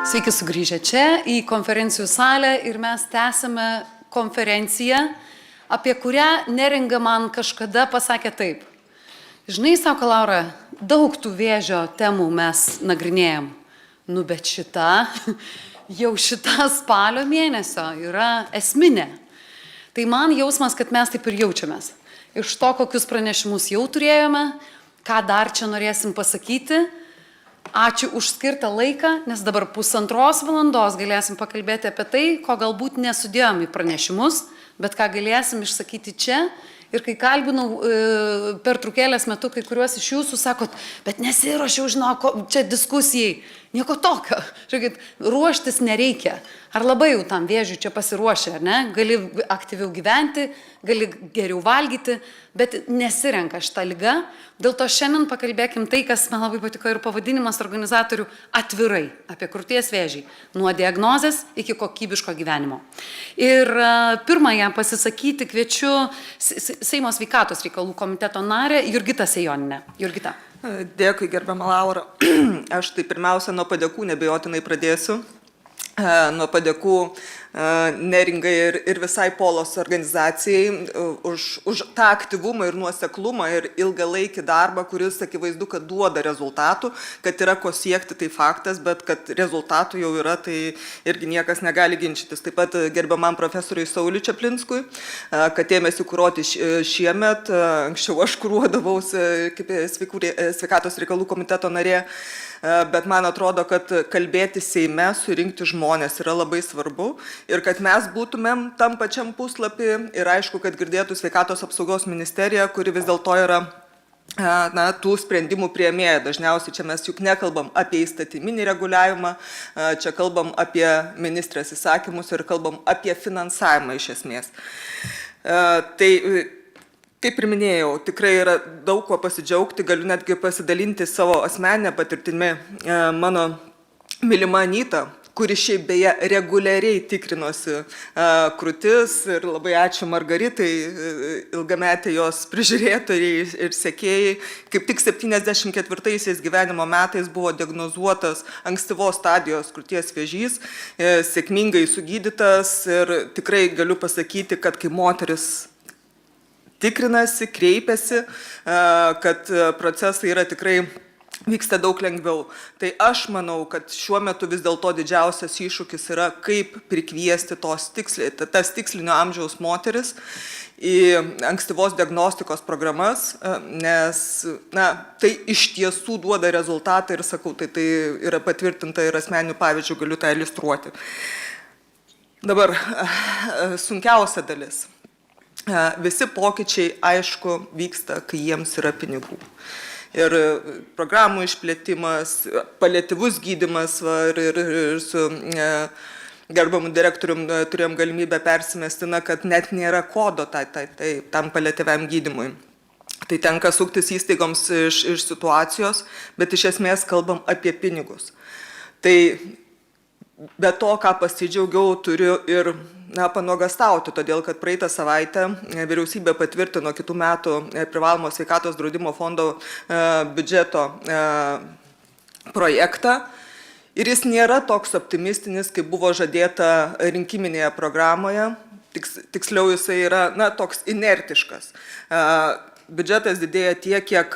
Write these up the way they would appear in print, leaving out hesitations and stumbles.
Sveiki sugrįžę čia į konferencijų salę ir mes tęsime konferenciją, apie kurią Neringa man kažkada pasakė taip. Žinai, sako Laura, daug tų vėžio temų mes nagrinėjom. Nu, bet jau šita spalio mėnesio yra esminė. Tai man jausmas, kad mes taip ir jaučiamės. Iš to, kokius pranešimus jau turėjome, ką dar čia norėsim pasakyti. Ačiū už skirtą laiką, nes dabar 1,5 valandos galėsim pakalbėti apie tai, ko galbūt nesudėjom į pranešimus, bet ką galėsim išsakyti čia. Ir kai kalbinau pertraukėlės metu, kai kuriuos iš jūsų sakot, bet nesiruošiau, čia diskusijai. Nieko tokio. Žiūrėkit, ruoštis nereikia. Ar labai jau tam vėžiui čia pasiruošę, ar ne? Gali aktyviau gyventi, gali geriau valgyti, bet nesirenka šitą ligą. Dėl to šiandien pakalbėkim tai, kas man labai patiko ir pavadinimas organizatorių atvirai apie krūties vėžį. Nuo diagnozės iki kokybiško gyvenimo. Ir pirmąją pasisakyti kviečiu Seimo sveikatos reikalų komiteto narę Jurgitą Sejonienę. Jurgita. Dėkui, gerbiama Laura. Aš tai pirmiausia nuo padėkų nebejotinai pradėsiu. Nuo padėkų Neringai ir visai Polos organizacijai už tą aktyvumą ir nuoseklumą ir ilgalaikį darbą, kuris akivaizdu, kad duoda rezultatų, kad yra ko siekti, tai faktas, bet kad rezultatų jau yra, tai irgi niekas negali ginčytis. Taip pat gerbiamam profesoriui Sauliui Čaplinskui, kad ėmėsi kuruoti šiemet, anksčiau aš kuruodavausi kaip sveikatos reikalų komiteto narė, bet man atrodo, kad kalbėti Seime, surinkti žmonės yra labai svarbu ir kad mes būtumėm tam pačiam puslapį ir aišku, kad girdėtų sveikatos apsaugos ministerija, kuri vis dėlto yra tų sprendimų priėmėja. Dažniausiai čia mes juk nekalbam apie įstatyminį reguliavimą, čia kalbam apie ministrės įsakymus ir kalbam apie finansavimą iš esmės. Tai kaip ir minėjau, tikrai yra daug ko pasidžiaugti, galiu netgi pasidalinti savo asmeninę patirtimi. Mano mylima Anyta, kuri šiaip beje reguliariai tikrinosi krūtis ir labai ačiū Margaritai, ilgametė jos prižiūrėtojai ir sekėjai, kaip tik 74 gyvenimo metais buvo diagnozuotas ankstyvos stadijos krūties vėžys, sėkmingai sugydytas ir tikrai galiu pasakyti, kad kai moteris tikrinasi, kreipiasi, kad procesai yra tikrai vyksta daug lengviau. Tai aš manau, kad šiuo metu vis dėlto didžiausias iššūkis yra, kaip prikviesti tas tikslinio amžiaus moteris į ankstyvos diagnostikos programas, nes tai iš tiesų duoda rezultatą ir sakau, tai yra patvirtinta ir asmeninių pavyzdžių galiu tą iliustruoti. Dabar sunkiausia dalis. Visi pokyčiai, aišku, vyksta, kai jiems yra pinigų. Ir programų išplėtimas, paliatyvus gydymas ir su gerbiamu direktorium turėjom galimybę persimesti, kad net nėra kodo tam paliatyviam gydymui. Tai tenka suktis įstaigoms iš situacijos, bet iš esmės kalbam apie pinigus. Tai be to, ką pasidžiaugiau, turiu ir panuogastauti, todėl kad praeitą savaitę vyriausybė patvirtino kitų metų privalomo sveikatos draudimo fondo biudžeto projektą ir jis nėra toks optimistinis, kaip buvo žadėta rinkiminėje programoje, tiksliau jisai yra toks inertiškas. Biudžetas didėja tiek, kiek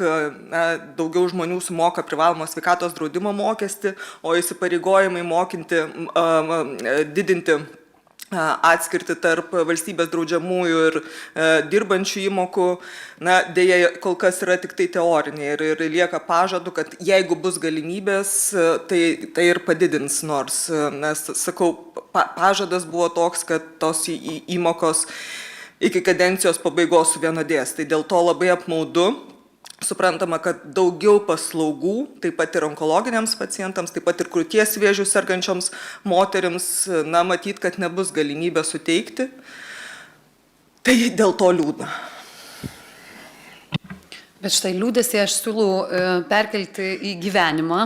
daugiau žmonių sumoka privalomo sveikatos draudimo mokestį, o įsipareigojimai didinti atskirti tarp valstybės draudžiamųjų ir dirbančių įmokų, dėja kol kas yra tik tai teoriniai ir lieka pažadu, kad jeigu bus galimybės, tai ir padidins nors. Nes, sakau, pažadas buvo toks, kad tos įmokos iki kadencijos pabaigos suvienodės. Tai dėl to labai apmaudu. Suprantama, kad daugiau paslaugų, taip pat ir onkologiniams pacientams, taip pat ir krūties vėžių sergančioms moterims, matyt, kad nebus galimybė suteikti. Tai dėl to liūdna. Bet štai liūdesį aš siūlau perkelti į gyvenimą,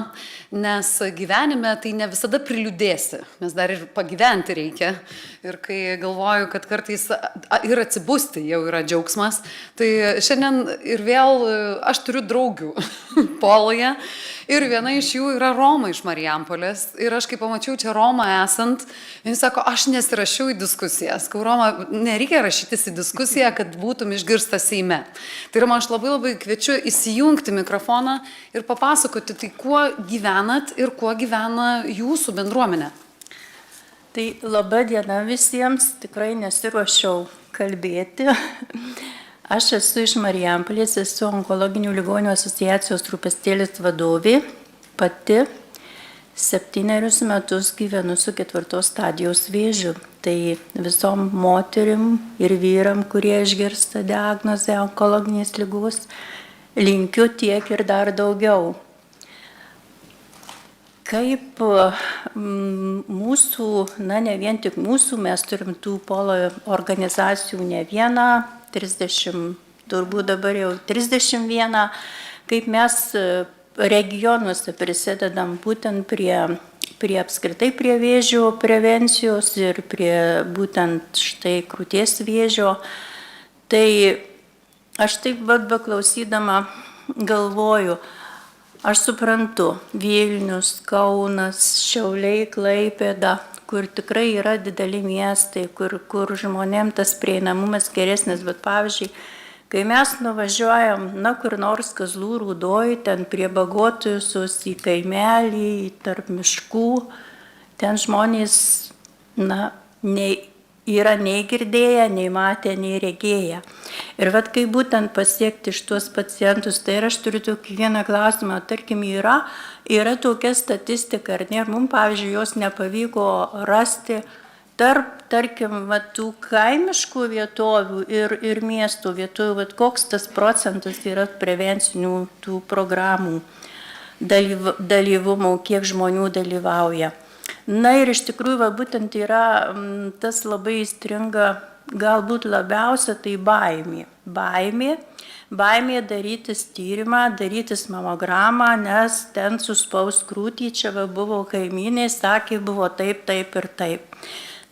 nes gyvenime tai ne visada priliūdėsi, nes dar ir pagyventi reikia. Ir kai galvoju, kad kartais ir atsibusti jau yra džiaugsmas, tai šiandien ir vėl aš turiu draugių Poloje ir viena iš jų yra Roma iš Marijampolės. Ir aš kai pamačiau čia Romą esant, jis sako, aš nesirašiau į diskusijas. Kai Roma, nereikia rašytis į diskusiją, kad būtum išgirstas Seime. Tai yra, aš labai kviečiu įsijungti mikrofoną ir papasakoti, tai kuo gyvenat ir kuo gyvena jūsų bendruomenė. Tai laba diena visiems, tikrai nesiruošiau kalbėti. Aš esu iš Marijampolės, esu onkologinių ligonių asociacijos Rūpestėlis vadovė, pati 7 metus gyvenu su 4 stadijos vėžiu. Tai visom moterim ir vyram, kurie išgirsta diagnozę onkologinės ligos, linkiu tiek ir dar daugiau. Kaip mūsų, ne vien tik mūsų, mes turim tų polo organizacijų ne vieną, 30, turbūt dabar jau 31, kaip mes regionuose prisidedam būtent prie apskritai prie vėžio prevencijos ir prie būtent štai krūties vėžio. Tai aš taip beklausydama galvoju, aš suprantu, Vilnius, Kaunas, Šiauliai, Klaipėda, kur tikrai yra dideli miestai, kur žmonėm tas prieinamumas geresnis, bet pavyzdžiui, kai mes nuvažiuojam, kur nors Kazlų Rūdoj, ten prie Bagotusius, į kaimelį, tarp miškų, ten žmonės, yra nei girdėję, nei matę, nei regėję. Ir kai būtent pasiekti šitos pacientus, tai ir aš turiu tokį vieną klausimą, tarkim, yra tokia statistika, ar ne, mums, pavyzdžiui, jos nepavyko rasti tarkim, tų kaimiškų vietovių ir miestų vietovių, koks tas procentas yra prevencinių tų programų dalyvumų, kiek žmonių dalyvauja. Ir iš tikrųjų, būtent yra tas labai įstringa, galbūt labiausia, tai baimė. Baimė darytis tyrimą, darytis mamogramą, nes ten suspaus krūtį, čia buvo kaimynai, sakė, buvo taip ir taip.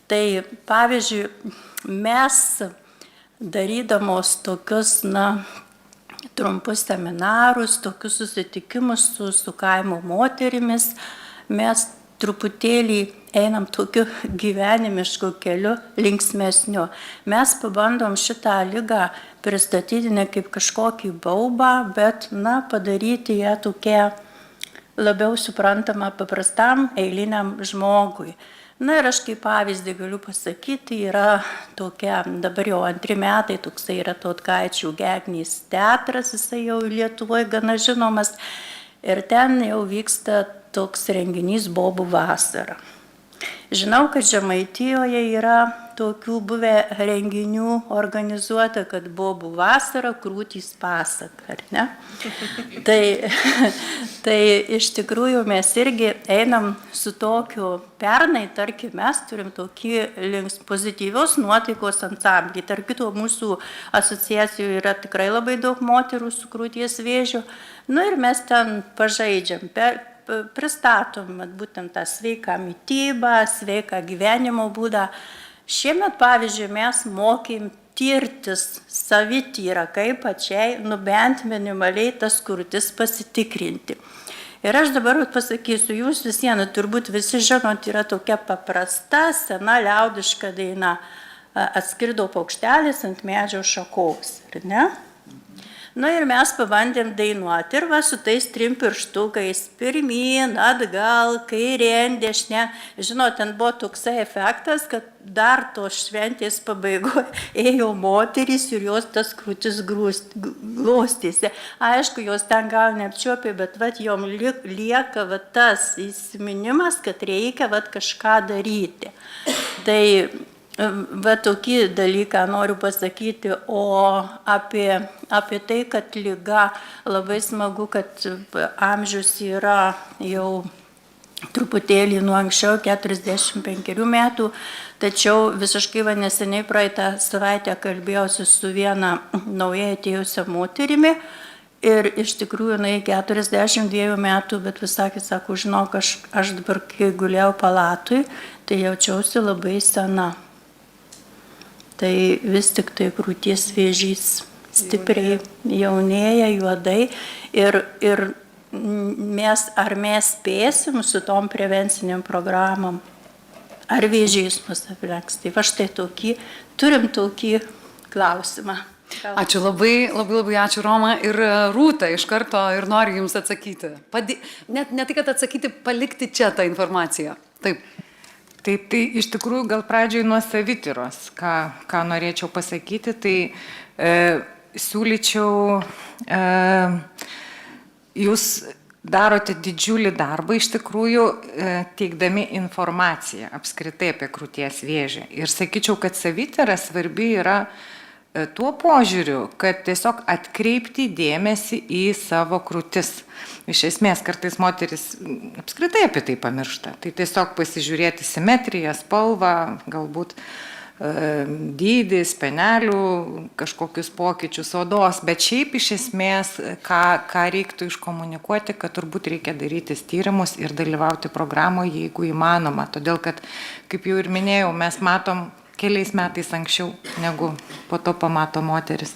Tai pavyzdžiui, mes darydamos tokius, trumpus seminarus, tokius susitikimus su kaimo moterimis, mes truputėlį einam tokiu gyvenimišku keliu, linksmesniu. Mes pabandom šitą ligą pristatyti ne kaip kažkokį baubą, bet, padaryti ją tokia labiau suprantama paprastam eiliniam žmogui. Ir aš kaip pavyzdį galiu pasakyti, yra tokia, dabar jau 2 metai, toksai yra Tautkaičių Gegnys teatras, jisai jau Lietuvoje gana žinomas, ir ten jau vyksta toks renginys Bobų vasara. Žinau, kad Žemaitijoje yra tokių buvę renginių organizuota, kad Bobų vasara, krūtys pasaka, ar ne? Tai iš tikrųjų mes irgi einam su tokiu, pernai, tarkim, mes turim tokį pozityvios nuotaikos ansamblį. Tarp kito, mūsų asociacijoje yra tikrai labai daug moterų su krūties vėžiu. Ir mes ten pažaidžiam, pristatom būtent tą sveiką mitybą, sveiką gyvenimo būdą. Šiemet, pavyzdžiui, mes mokėm tirtis savityrą, kaip pačiai, bent minimaliai tas krūtis pasitikrinti. Ir aš dabar pasakysiu, jūs turbūt visi žinot, yra tokia paprasta, sena liaudiška daina, atskrido paukštelis ant medžio šakos, ar ne? Ir mes pabandėm dainuoti ir su tais 3 pirštukais, pirmyn, atgal, kairėn, dešinė. Žinot, ten buvo toksai efektas, kad dar tos šventės pabaigoje ėjo moterys ir jos tas krūtis glostėsi. Aišku, jos ten gal neapčiuopė, bet jom lieka tas įsiminimas, kad reikia kažką daryti. Tai tokį dalyką noriu pasakyti, o apie tai, kad liga, labai smagu, kad amžius yra jau truputėlį nuo anksčiau 45 metų, tačiau visiškai neseniai praeitą savaitę kalbėjausi su viena naujai atėjusia moterimi Ir iš tikrųjų, jinai 42 metų, bet vis sakė, sako, žinok, aš dabar, kai gulėjau palatui, tai jaučiausi labai sena. Tai vis tik tai krūties vėžys stipriai jaunėja, juodai. Ir ar mes spėsim su tom prevenciniam programom, ar vėžys mus aplenks. Tai va štai turim tokį klausimą. Ačiū labai ačiū Roma ir Rūta iš karto ir noriu Jums atsakyti. Net ne tai, kad atsakyti, palikti čia tą informaciją. Taip. Taip, tai iš tikrųjų gal pradžioj nuo savityros, ką norėčiau pasakyti, tai siūlyčiau, jūs darote didžiulį darbą iš tikrųjų teikdami informaciją apskritai apie krūties vėžį. Ir sakyčiau, kad savityra svarbi yra tuo požiūriu, kad tiesiog atkreipti dėmesį į savo krūtis. Iš esmės, kartais moteris apskritai apie tai pamiršta. Tai tiesiog pasižiūrėti simetriją, spalvą, galbūt dydį, spenelių, kažkokius pokyčius odos, bet šiaip iš esmės, ką reiktų iškomunikuoti, kad turbūt reikia darytis tyrimus ir dalyvauti programoje, jeigu įmanoma. Todėl, kad, kaip jau ir minėjau, mes matom keliais metais anksčiau, negu po to pamato moteris.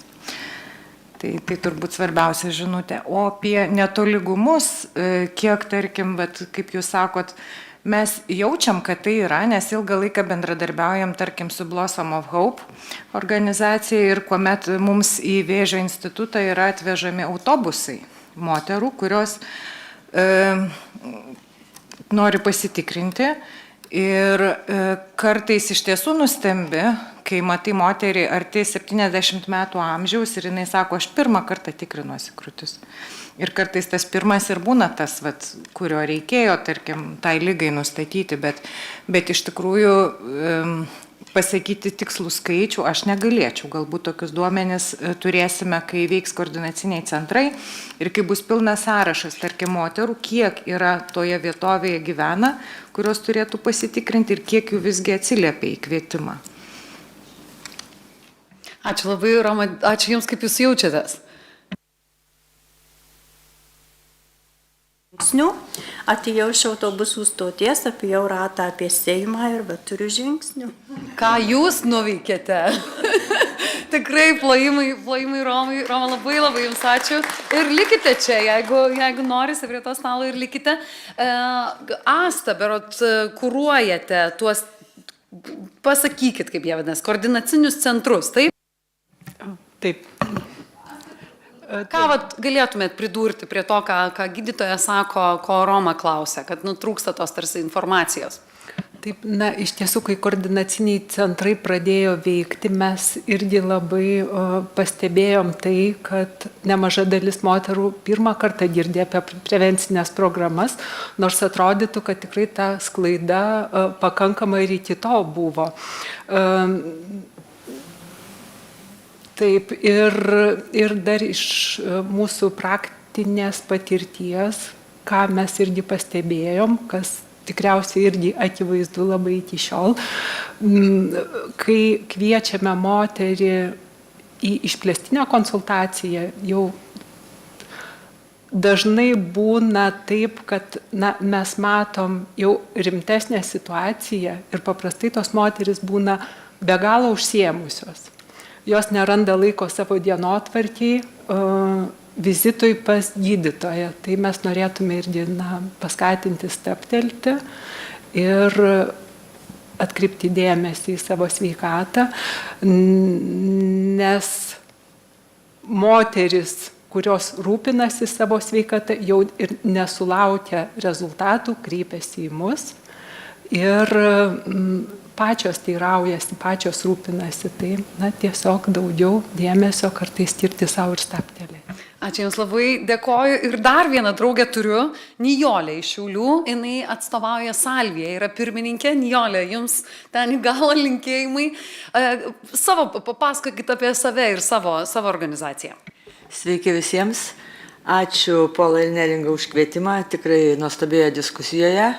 Tai turbūt svarbiausia žinutė. O apie netolygumus, kiek, tarkim, bet kaip jūs sakot, mes jaučiam, kad tai yra, nes ilgą laiką bendradarbiaujam, tarkim, su Blossom of Hope organizacija ir kuomet mums į Vėžio institutą yra atvežami autobusai moterų, kurios nori pasitikrinti. Ir kartais iš tiesų nustembi, kai matai moterį arti 70 metų amžiaus ir jinai sako, aš pirmą kartą tikrinuosi krūtis. Ir kartais tas pirmas ir būna tas, kurio reikėjo, tarkim, tai ligai nustatyti, bet iš tikrųjų pasakyti tikslų skaičių aš negalėčiau. Galbūt tokius duomenis turėsime, kai veiks koordinaciniai centrai ir kai bus pilnas sąrašas, tarkim, moterų, kiek yra toje vietovėje gyvena, kurios turėtų pasitikrinti ir kiek jų visgi atsiliepia į kvietimą. Ačiū labai, Roma, ačiū Jums, kaip Jūs jaučiatės. Atėjau iš autobusų stoties, apėjau ratą apie Seimą ir turiu žingsnių. Ką Jūs nuveikėte? Tikrai plojimai Romai. Roma, labai Jums ačiū. Ir likite čia, jeigu norite prie to stalo ir likite. Asta, berot, kuruojate tuos, pasakykit, kaip jie vadinasi, koordinacinius centrus, taip? Taip. Ką galėtumėt pridurti prie to, ką gydytoja sako, ko Roma klausia, kad trūksta tos tarsi informacijos? Taip, iš tiesų, kai koordinaciniai centrai pradėjo veikti, mes irgi labai pastebėjom tai, kad nemaža dalis moterų pirmą kartą girdė apie prevencinės programas, nors atrodytų, kad tikrai ta sklaida pakankamai ir iki to buvo. Taip, ir dar iš mūsų praktinės patirties, ką mes irgi pastebėjom, kas tikriausiai irgi akivaizdu labai iki šiol, kai kviečiame moterį į išplėstinę konsultaciją, jau dažnai būna taip, kad mes matom jau rimtesnę situaciją ir paprastai tos moteris būna be galo užsiėmusios. Jos neranda laiko savo dienotvarkiai vizitui pas gydytoją. Tai mes norėtume irgi paskatinti stabtelti ir atkreipti dėmesį į savo sveikatą, nes moteris, kurios rūpinasi savo sveikatą, jau ir nesulaukia rezultatų, kreipiasi į mus ir pačios teiraujasi, pačios rūpinasi, tai tiesiog daugiau dėmesio kartais skirti savo ir stabtelėti. Ačiū Jums labai, dėkoju. Ir dar vieną draugę turiu, Nijolė iš Šiaulių, jinai atstovauja Salviją, yra pirmininkė. Nijolė, Jums ten į galą linkėjimai. Papasakokit apie save ir savo organizaciją. Sveiki visiems. Ačiū Polai ir Neringa už kvietimą, tikrai nuostabioje diskusijoje.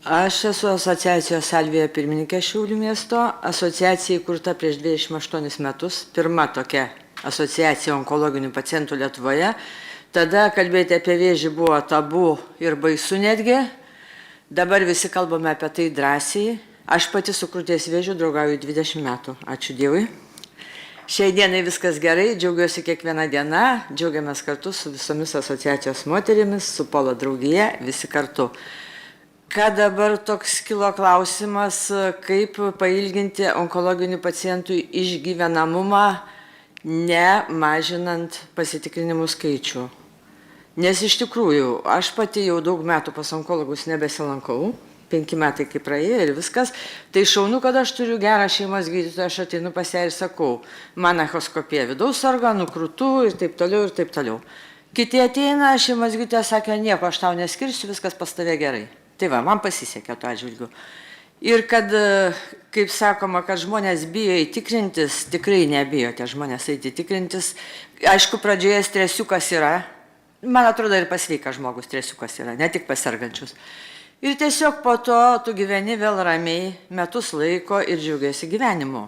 Aš esu asociacijos Salvija pirmininkė Šiaulių miesto. Asociacija įkurta prieš 28 metus. Pirma tokia asociacija onkologinių pacientų Lietuvoje. Tada kalbėti apie vėžį buvo tabu ir baisu netgi. Dabar visi kalbame apie tai drąsiai. Aš pati su krūties vėžiu draugauju 20 metų. Ačiū Dievui. Šiai dienai viskas gerai, džiaugiuosi kiekvieną dieną, džiaugiamės kartu su visomis asociacijos moterimis, su Polo draugija, visi kartu. Ką dabar toks kilo klausimas, kaip pailginti onkologinių pacientų išgyvenamumą, nemažinant pasitikrinimų skaičių. Nes iš tikrųjų, aš pati jau daug metų pas onkologus nebesilankau, 5 metai kaip praėjo ir viskas, tai šaunu, kad aš turiu gerą šeimos gydytoją, aš ateinu pas ją ir sakau, man echoskopija vidaus organų, krūtų ir taip toliau ir taip toliau. Kiti ateina, šeimos gydytoja sakė, nieko aš tau neskirsiu, viskas pas tave gerai. Tai va, man pasisekė tuo atžvilgiu. Ir kad, kaip sakoma, kad žmonės bijo įtikrintis, tikrai nebijo tie žmonės eiti tikrintis. Aišku, pradžioje stresiukas yra, man atrodo ir pasveikas žmogus stresiukas yra, ne tik pasergančius. Ir tiesiog po to tu gyveni vėl ramiai metus laiko ir džiaugiasi gyvenimu.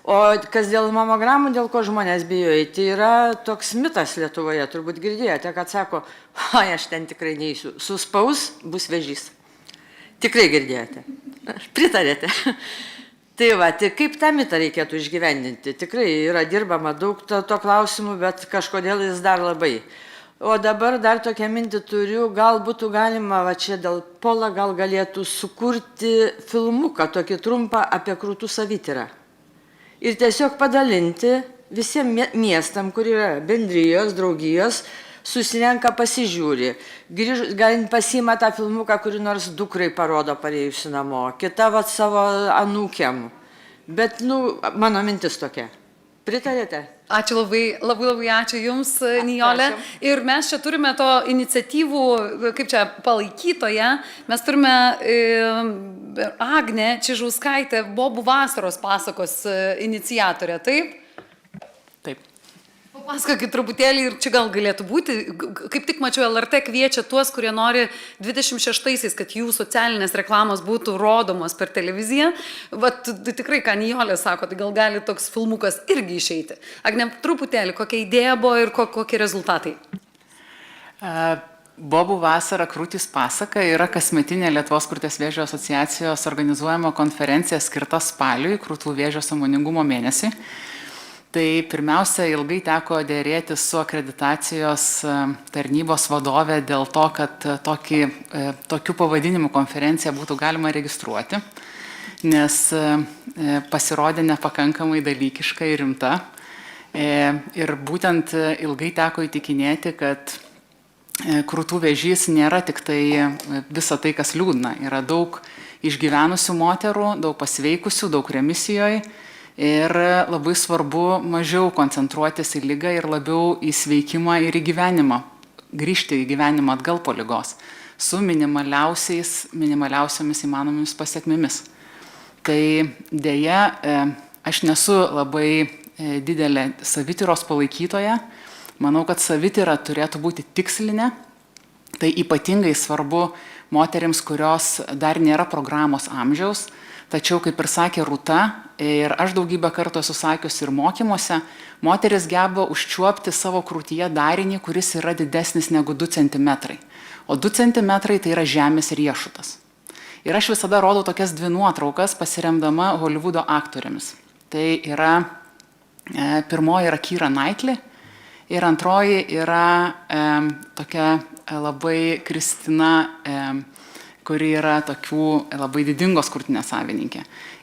O kas dėl mamogramų, dėl ko žmonės bijo eiti, yra toks mitas Lietuvoje, turbūt girdėjote, kad sako, aš ten tikrai neįsiu, suspaus, bus vėžys. Tikrai girdėjote, pritarėte. Tai va, tai kaip tą mitą reikėtų išgyvendinti? Tikrai yra dirbama daug to klausimų, bet kažkodėl jis dar labai. O dabar dar tokią mintį turiu, gal būtų galima, va čia dėl Pola, gal galėtų sukurti filmuką, tokį trumpą apie krūtų savityrą. Ir tiesiog padalinti visiems miestam, kur yra bendrijos, draugijos, susirenka, pasižiūri. Gal pasiima tą filmuką, kurį nors dukrai parodo parėjusi namo, kita vat savo anūkiam. Bet, mano mintis tokia. Pritarėte? Ačiū labai ačiū Jums, Nijolė. Ir mes čia turime to iniciatyvų, kaip čia, palaikytoje. Mes turime Agnę Čižauskaitę, Bobų vasaros pasakos iniciatorę, taip? Taip. Papasakokit truputėlį ir čia gal galėtų būti, kaip tik mačiau, LRT kviečia tuos, kurie nori 26-aisiais, kad jų socialinės reklamos būtų rodomos per televiziją. Vat tikrai, ką Nijolė sako, tai gal gali toks filmukas irgi išeiti. Agne, truputėlį, kokia idėja buvo ir kokie rezultatai? Bobų vasara krūtys pasaka yra kasmetinė Lietuvos krūties vėžio asociacijos organizuojama konferencija skirta spaliui, krūtų vėžio sąmoningumo mėnesį. Tai pirmiausia, ilgai teko dėrėti su akreditacijos tarnybos vadovė dėl to, kad tokių pavadinimų konferenciją būtų galima registruoti, nes pasirodė nepakankamai dalykiška ir rimta. Ir būtent ilgai teko įtikinėti, kad krūtų vėžys nėra tik tai visa tai, kas liūdna. Yra daug išgyvenusių moterų, daug pasveikusių, daug remisijoje. Ir labai svarbu mažiau koncentruotis į ligą ir labiau į sveikimą ir į gyvenimą, grįžti į gyvenimą atgal po ligos, su minimaliausiomis įmanomis pasiekmėmis. Tai dėja, aš nesu labai didelė savityros palaikytoja, manau, kad savityra turėtų būti tikslinė, tai ypatingai svarbu moterims, kurios dar nėra programos amžiaus. Tačiau, kaip ir sakė Rūta, ir aš daugybę kartų esu sakius ir mokymuose, moteris geba užčiuopti savo krūtyje darinį, kuris yra didesnis negu 2 cm. O 2 cm tai yra žemės riešutas. Ir aš visada rodau tokias 2 nuotraukas pasiremdama Hollywoodo aktorėmis. Tai yra, pirmoji yra Keira Knightley ir antroji yra tokia labai Kristina, kuri yra tokių labai didingos krūtinės savininkė.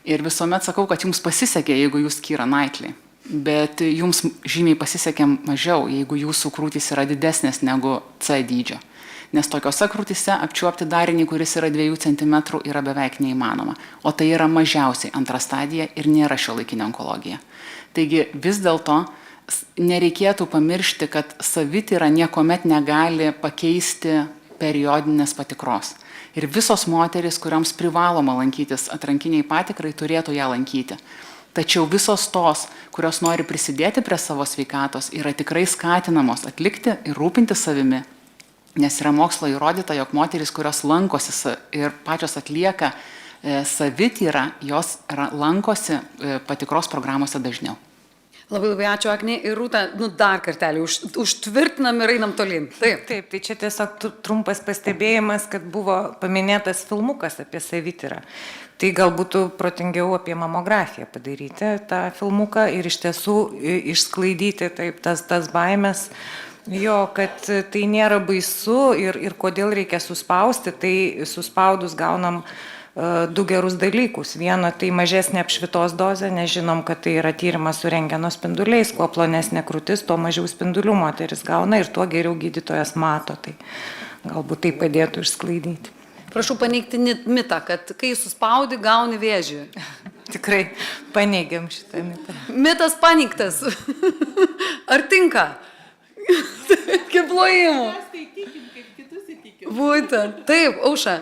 Ir visuomet sakau, kad jums pasisekė, jeigu jūs Keira Knightley, bet jums žymiai pasisekė mažiau, jeigu jūsų krūtys yra didesnės negu C dydžio. Nes tokiose krūtyse apčiuopti darinį, kuris yra 2 cm, yra beveik neįmanoma. O tai yra mažiausiai 2 stadija ir nėra šiuolaikinė onkologija. Taigi vis dėlto nereikėtų pamiršti, kad savityra niekuomet negali pakeisti periodinės patikros. Ir visos moterys, kuriams privaloma lankytis atrankiniai patikrai, turėtų ją lankyti. Tačiau visos tos, kurios nori prisidėti prie savo sveikatos, yra tikrai skatinamos atlikti ir rūpinti savimi, nes yra mokslo įrodyta, jog moterys, kurios lankosi ir pačios atlieka savityrą, jos lankosi patikros programuose dažniau. Labai ačiū, Agnė ir Rūta. Dar kartelį užtvirtinam ir einam tolyn. Taip. Taip, tai čia tiesiog trumpas pastebėjimas, kad buvo paminėtas filmukas apie savityrą. Tai gal būtų protingiau apie mamografiją padaryti tą filmuką ir iš tiesų išsklaidyti taip tas baimės. Jo, kad tai nėra baisu ir kodėl reikia suspausti, tai suspaudus gaunam du gerus dalykus. Viena, tai mažesnė apšvitos dozė, nežinom, kad tai yra tyrimas su rentgeno spinduliais, kuo plonesnė krūtis, tuo mažiau spindulių moteris gauna ir tuo geriau gydytojas mato. Tai galbūt tai padėtų išsklaidyti. Prašau paneigti mitą, kad kai suspaudi, gauni vėžį. Tikrai paneigiam šitą mitą. Mitas paneigtas. Ar tinka? Kaip plojimų. Būtent. Taip, Aušra.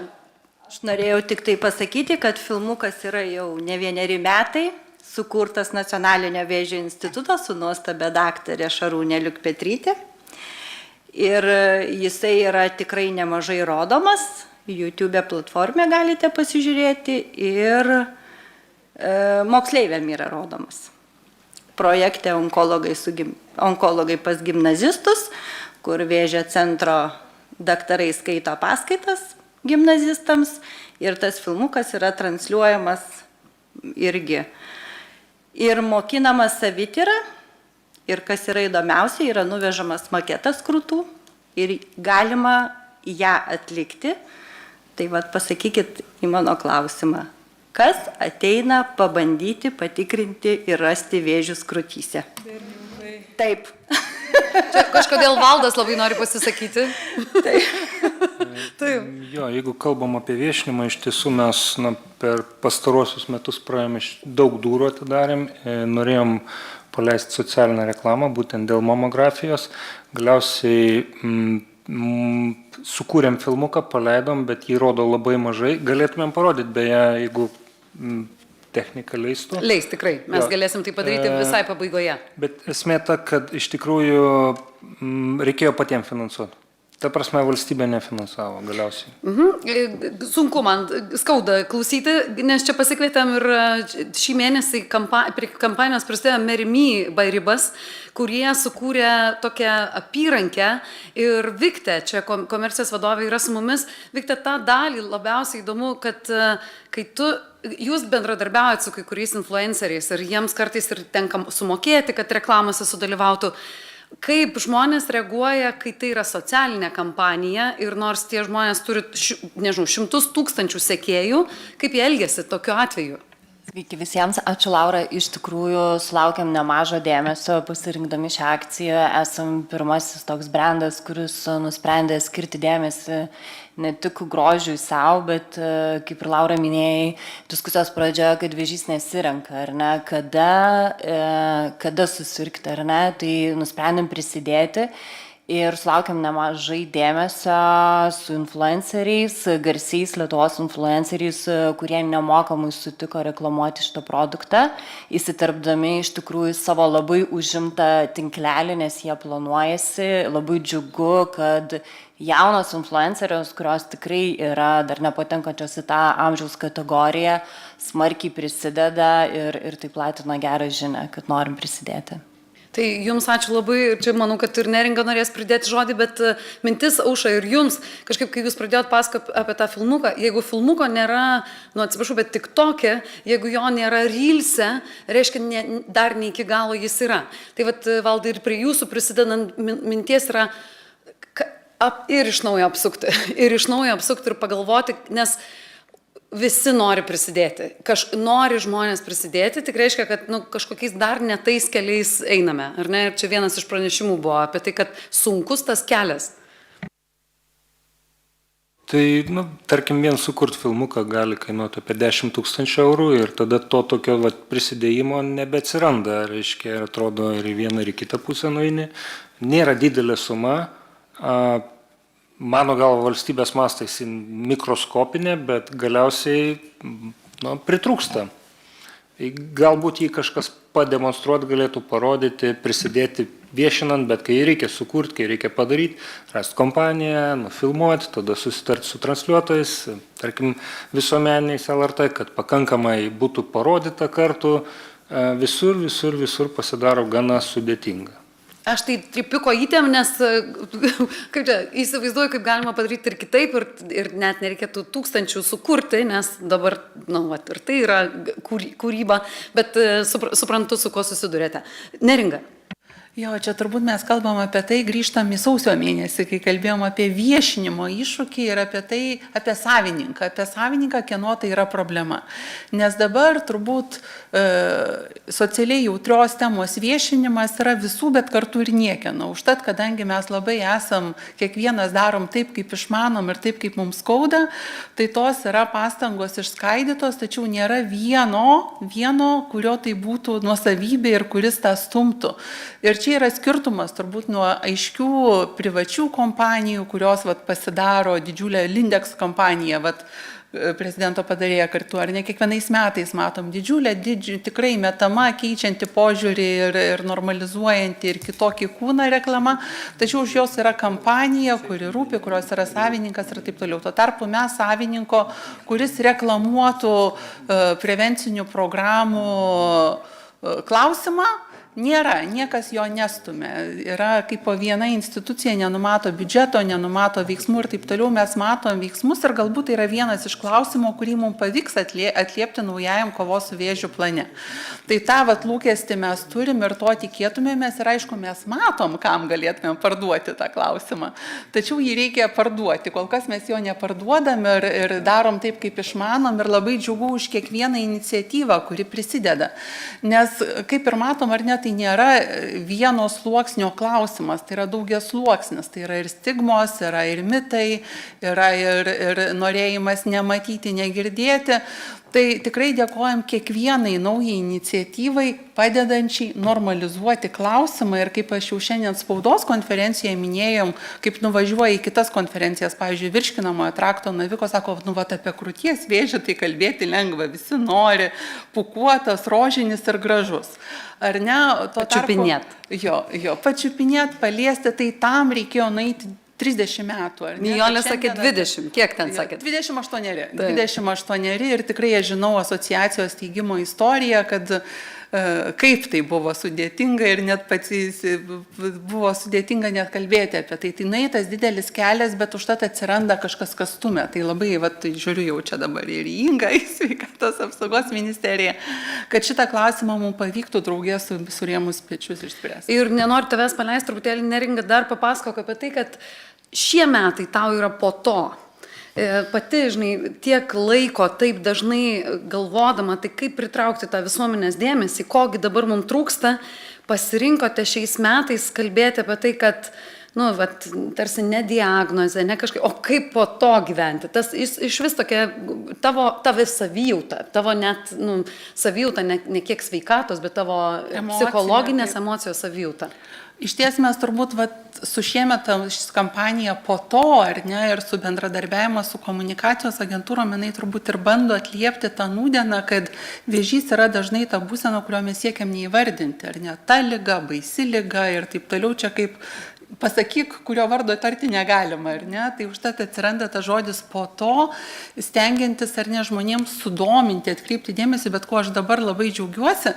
Aš norėjau tik tai pasakyti, kad filmukas yra jau ne 1 metai, sukurtas Nacionalinio vėžio instituto su nuostabia daktarė Šarūnė Liukpetrytė. Ir jisai yra tikrai nemažai rodomas, YouTube platformė galite pasižiūrėti ir moksleiviam yra rodomas. Projekte onkologai pas gimnazistus, kur vėžio centro daktarai skaito paskaitas gimnazistams ir tas filmukas yra transliuojamas irgi. Ir mokinamas savityrą ir kas yra įdomiausia, yra nuvežamas maketas krūtų ir galima ją atlikti. Tai vat pasakykit į mano klausimą, kas ateina pabandyti, patikrinti ir rasti vėžius krūtyse? Taip. Čia kažkodėl Valdas labai nori pasisakyti. Taip. Jo, jeigu kalbam apie viešinimą, iš tiesų mes per pastarosius metus praėjome daug durų atidarėm, norėjom paleisti socialinę reklamą, būtent dėl mamografijos. Galiausiai sukūrėm filmuką, paleidom, bet jį rodo labai mažai. Galėtumėm parodyti, beje, jeigu technika leistų. Leis, tikrai. Mes galėsim tai padaryti visai pabaigoje. Bet esmė ta, kad iš tikrųjų reikėjo patiems finansuoti. Ta prasme, valstybė nefinansavo galiausiai. Sunku man, skauda klausyti, nes čia pasikvietėm ir šį mėnesį prie kampanijos prisidėjo Merimy Bairibas, kurie sukūrė tokią apyrankę ir Viktė, čia komercijos vadovė yra su mumis. Viktė, tą dalį labiausiai įdomu, kad kai jūs bendradarbiaujat su kai kuriais influenceriais ir jiems kartais ir tenka sumokėti, kad reklamose sudalyvautų. Kaip žmonės reaguoja, kai tai yra socialinė kampanija ir nors tie žmonės turi, nežinau, 100 000 sekėjų, kaip jie elgiasi tokiu atveju? Sveiki visiems, ačiū Laura, iš tikrųjų sulaukėm nemažo dėmesio pasirinkdami šią akciją, esam pirmasis toks brandas, kuris nusprendė skirti dėmesį ne tik grožiui savo, bet kaip ir Laura minėjai, diskusijos pradžioje, kad vėžys nesirenka, ar ne, kada susirgti, ar ne, tai nusprendėm prisidėti. Ir sulaukėm nemažai dėmesio su influenceriais, garsiais Lietuvos influenceriais, kurie nemokamai sutiko reklamuoti šitą produktą, įsiterpdami iš tikrųjų savo labai užimtą tinklelį, nes jie planuojasi. Labai džiugu, kad jaunos influencerios, kurios tikrai yra dar nepatenkančios į tą amžiaus kategoriją, smarkiai prisideda ir tai platina gerą žinią, kad norim prisidėti. Tai jums ačiū labai ir čia manau, kad ir Neringa norės pridėti žodį, bet mintis, Aušra, ir jums, kažkaip kai jūs pradėjot pasakoti apie tą filmuką, jeigu filmuko nėra, atsiprašau, bet tik tokia, jeigu jo nėra rylse, reiškia, dar ne iki galo jis yra. Tai vat, Valdai, ir prie jūsų prisidedant minties yra ir iš naujo apsukti, ir pagalvoti, nes visi nori prisidėti. Nori žmonės prisidėti, tik reiškia, kad kažkokiais dar ne tais keliais einame. Ar ne? Ir čia vienas iš pranešimų buvo apie tai, kad sunkus tas kelias. Tai, tarkim, vien sukurt filmuką gali kainuoti apie 10 000 eurų ir tada to tokio prisidėjimo nebeatsiranda. Reiškia, atrodo, ir į vieną, ir į kitą pusę nueini. Nėra didelė suma. Mano galva, valstybės mastais mikroskopinė, bet galiausiai pritrūksta. Galbūt jį kažkas pademonstruoti galėtų, parodyti, prisidėti viešinant, bet kai reikia sukurti, kai reikia padaryti, rasti kompaniją, nufilmuoti, tada susitarti su transliuotojais, tarkim, visuomeniniais LRT, kad pakankamai būtų parodyta kartu, visur pasidaro gana sudėtinga. Aš tai tripiu kojytėm, nes kaip čia, įsivaizduoju, kaip galima padaryti ir kitaip, ir net nereikėtų tūkstančių sukurti, nes dabar, ir tai yra kūryba, bet suprantu, su ko susidurėte. Neringa. Jo, čia turbūt mes kalbam apie tai, grįžtam į sausio mėnesį, kai kalbėjom apie viešinimo iššūkį ir apie savininką, kieno tai yra problema. Nes dabar turbūt socialiai jautrios temos viešinimas yra visų, bet kartu ir niekieno. Užtat, kadangi mes labai esam, kiekvienas darom taip, kaip išmanom ir taip, kaip mums skauda, tai tos yra pastangos išskaidytos, tačiau nėra vieno, kurio tai būtų nuosavybė ir kuris tą stumtų. Ir čia yra skirtumas turbūt nuo aiškių privačių kompanijų, kurios pasidaro didžiulę Lindex kompaniją, prezidento padarėja kartu, ar ne kiekvienais metais matom didžiulę, tikrai metama, keičianti požiūrį ir normalizuojanti ir kitokį kūną reklama, tačiau už jos yra kampanija, kuri rūpi, kurios yra savininkas ir taip toliau. Tuo tarpu mes savininko, kuris reklamuotų prevencinių programų klausimą, nėra, niekas jo nestumia. Yra kaip po viena institucija nenumato biudžeto, nenumato veiksmų ir taip toliau, mes matom veiksmus ir galbūt tai yra vienas iš klausimų, kurį mums pavyks atliepti naujajam kovos su vėžiu plane. Tai tą lūkestį mes turim ir to tikėtumėmės ir aišku, mes matom, kam galėtumėm parduoti tą klausimą. Tačiau jį reikia parduoti. Kol kas mes jo neparduodam ir darom taip, kaip išmanom ir labai džiugu už kiekvieną iniciatyvą, kuri prisideda. Nes kaip ir matom, ar ne, tai nėra vieno sluoksnio klausimas, tai yra daugias sluoksnis, tai yra ir stigmos, yra ir mitai, yra ir norėjimas nematyti, negirdėti. Tai tikrai dėkojam kiekvienai naujai iniciatyvai, padedančiai normalizuoti klausimą ir kaip aš jau šiandien spaudos konferencijoje minėjom, kaip nuvažiuoja į kitas konferencijas, pavyzdžiui, virškinamojo trakto naviko, sako, apie krūties vėžį tai kalbėti lengva, visi nori, pūkuotas, rožinis ir gražus. Ar ne? Pačiupinėt. Jo, pačiupinėt, paliesti, tai tam reikėjo nueiti 30 metų. Nijolė sakė 20, kiek ten sakė? 28. 28 ir tikrai aš žinau asociacijos steigimo istoriją, kad kaip tai buvo sudėtinga ir net buvo sudėtinga net kalbėti apie tai. Tai nueitas didelis kelias, bet užtat atsiranda kažkas, kas stumia. Tai labai, žiūriu jau čia dabar ir į Ingą, į sveikatos apsaugos ministeriją, kad šitą klausimą mums pavyktų draugė surėmus pečius išspręsti. Ir nenoriu tavęs paleisti, truputėlį Neringa dar papasakok apie tai, kad šie metai tau yra po to. Pati, tiek laiko taip dažnai galvodama, tai kaip pritraukti tą visuomenės dėmesį, kogi dabar mums trūksta, pasirinkote šiais metais kalbėti apie tai, kad, tarsi ne diagnozė, ne kažkaip, o kaip po to gyventi. Tas iš vis tokia tavo savijauta, tavo net savijauta, ne kiek sveikatos, bet tavo psichologinės emocijos savijauta. Iš ties mes turbūt su šiemet kampanija po to, ar ne, ir su bendradarbiavimo su komunikacijos agentūrom, jinai turbūt ir bando atliepti tą nūdieną, kad vėžys yra dažnai ta būsena, kurio mes siekiam neįvardinti, ar ne, ta liga, baisi liga ir taip toliau, čia kaip pasakyk, kurio vardo tarti negalima, ar ne, tai užtat atsiranda tas žodis po to, stengiantis, ar ne, žmonėms sudominti, atkreipti dėmesį, bet kuo aš dabar labai džiaugiuosi,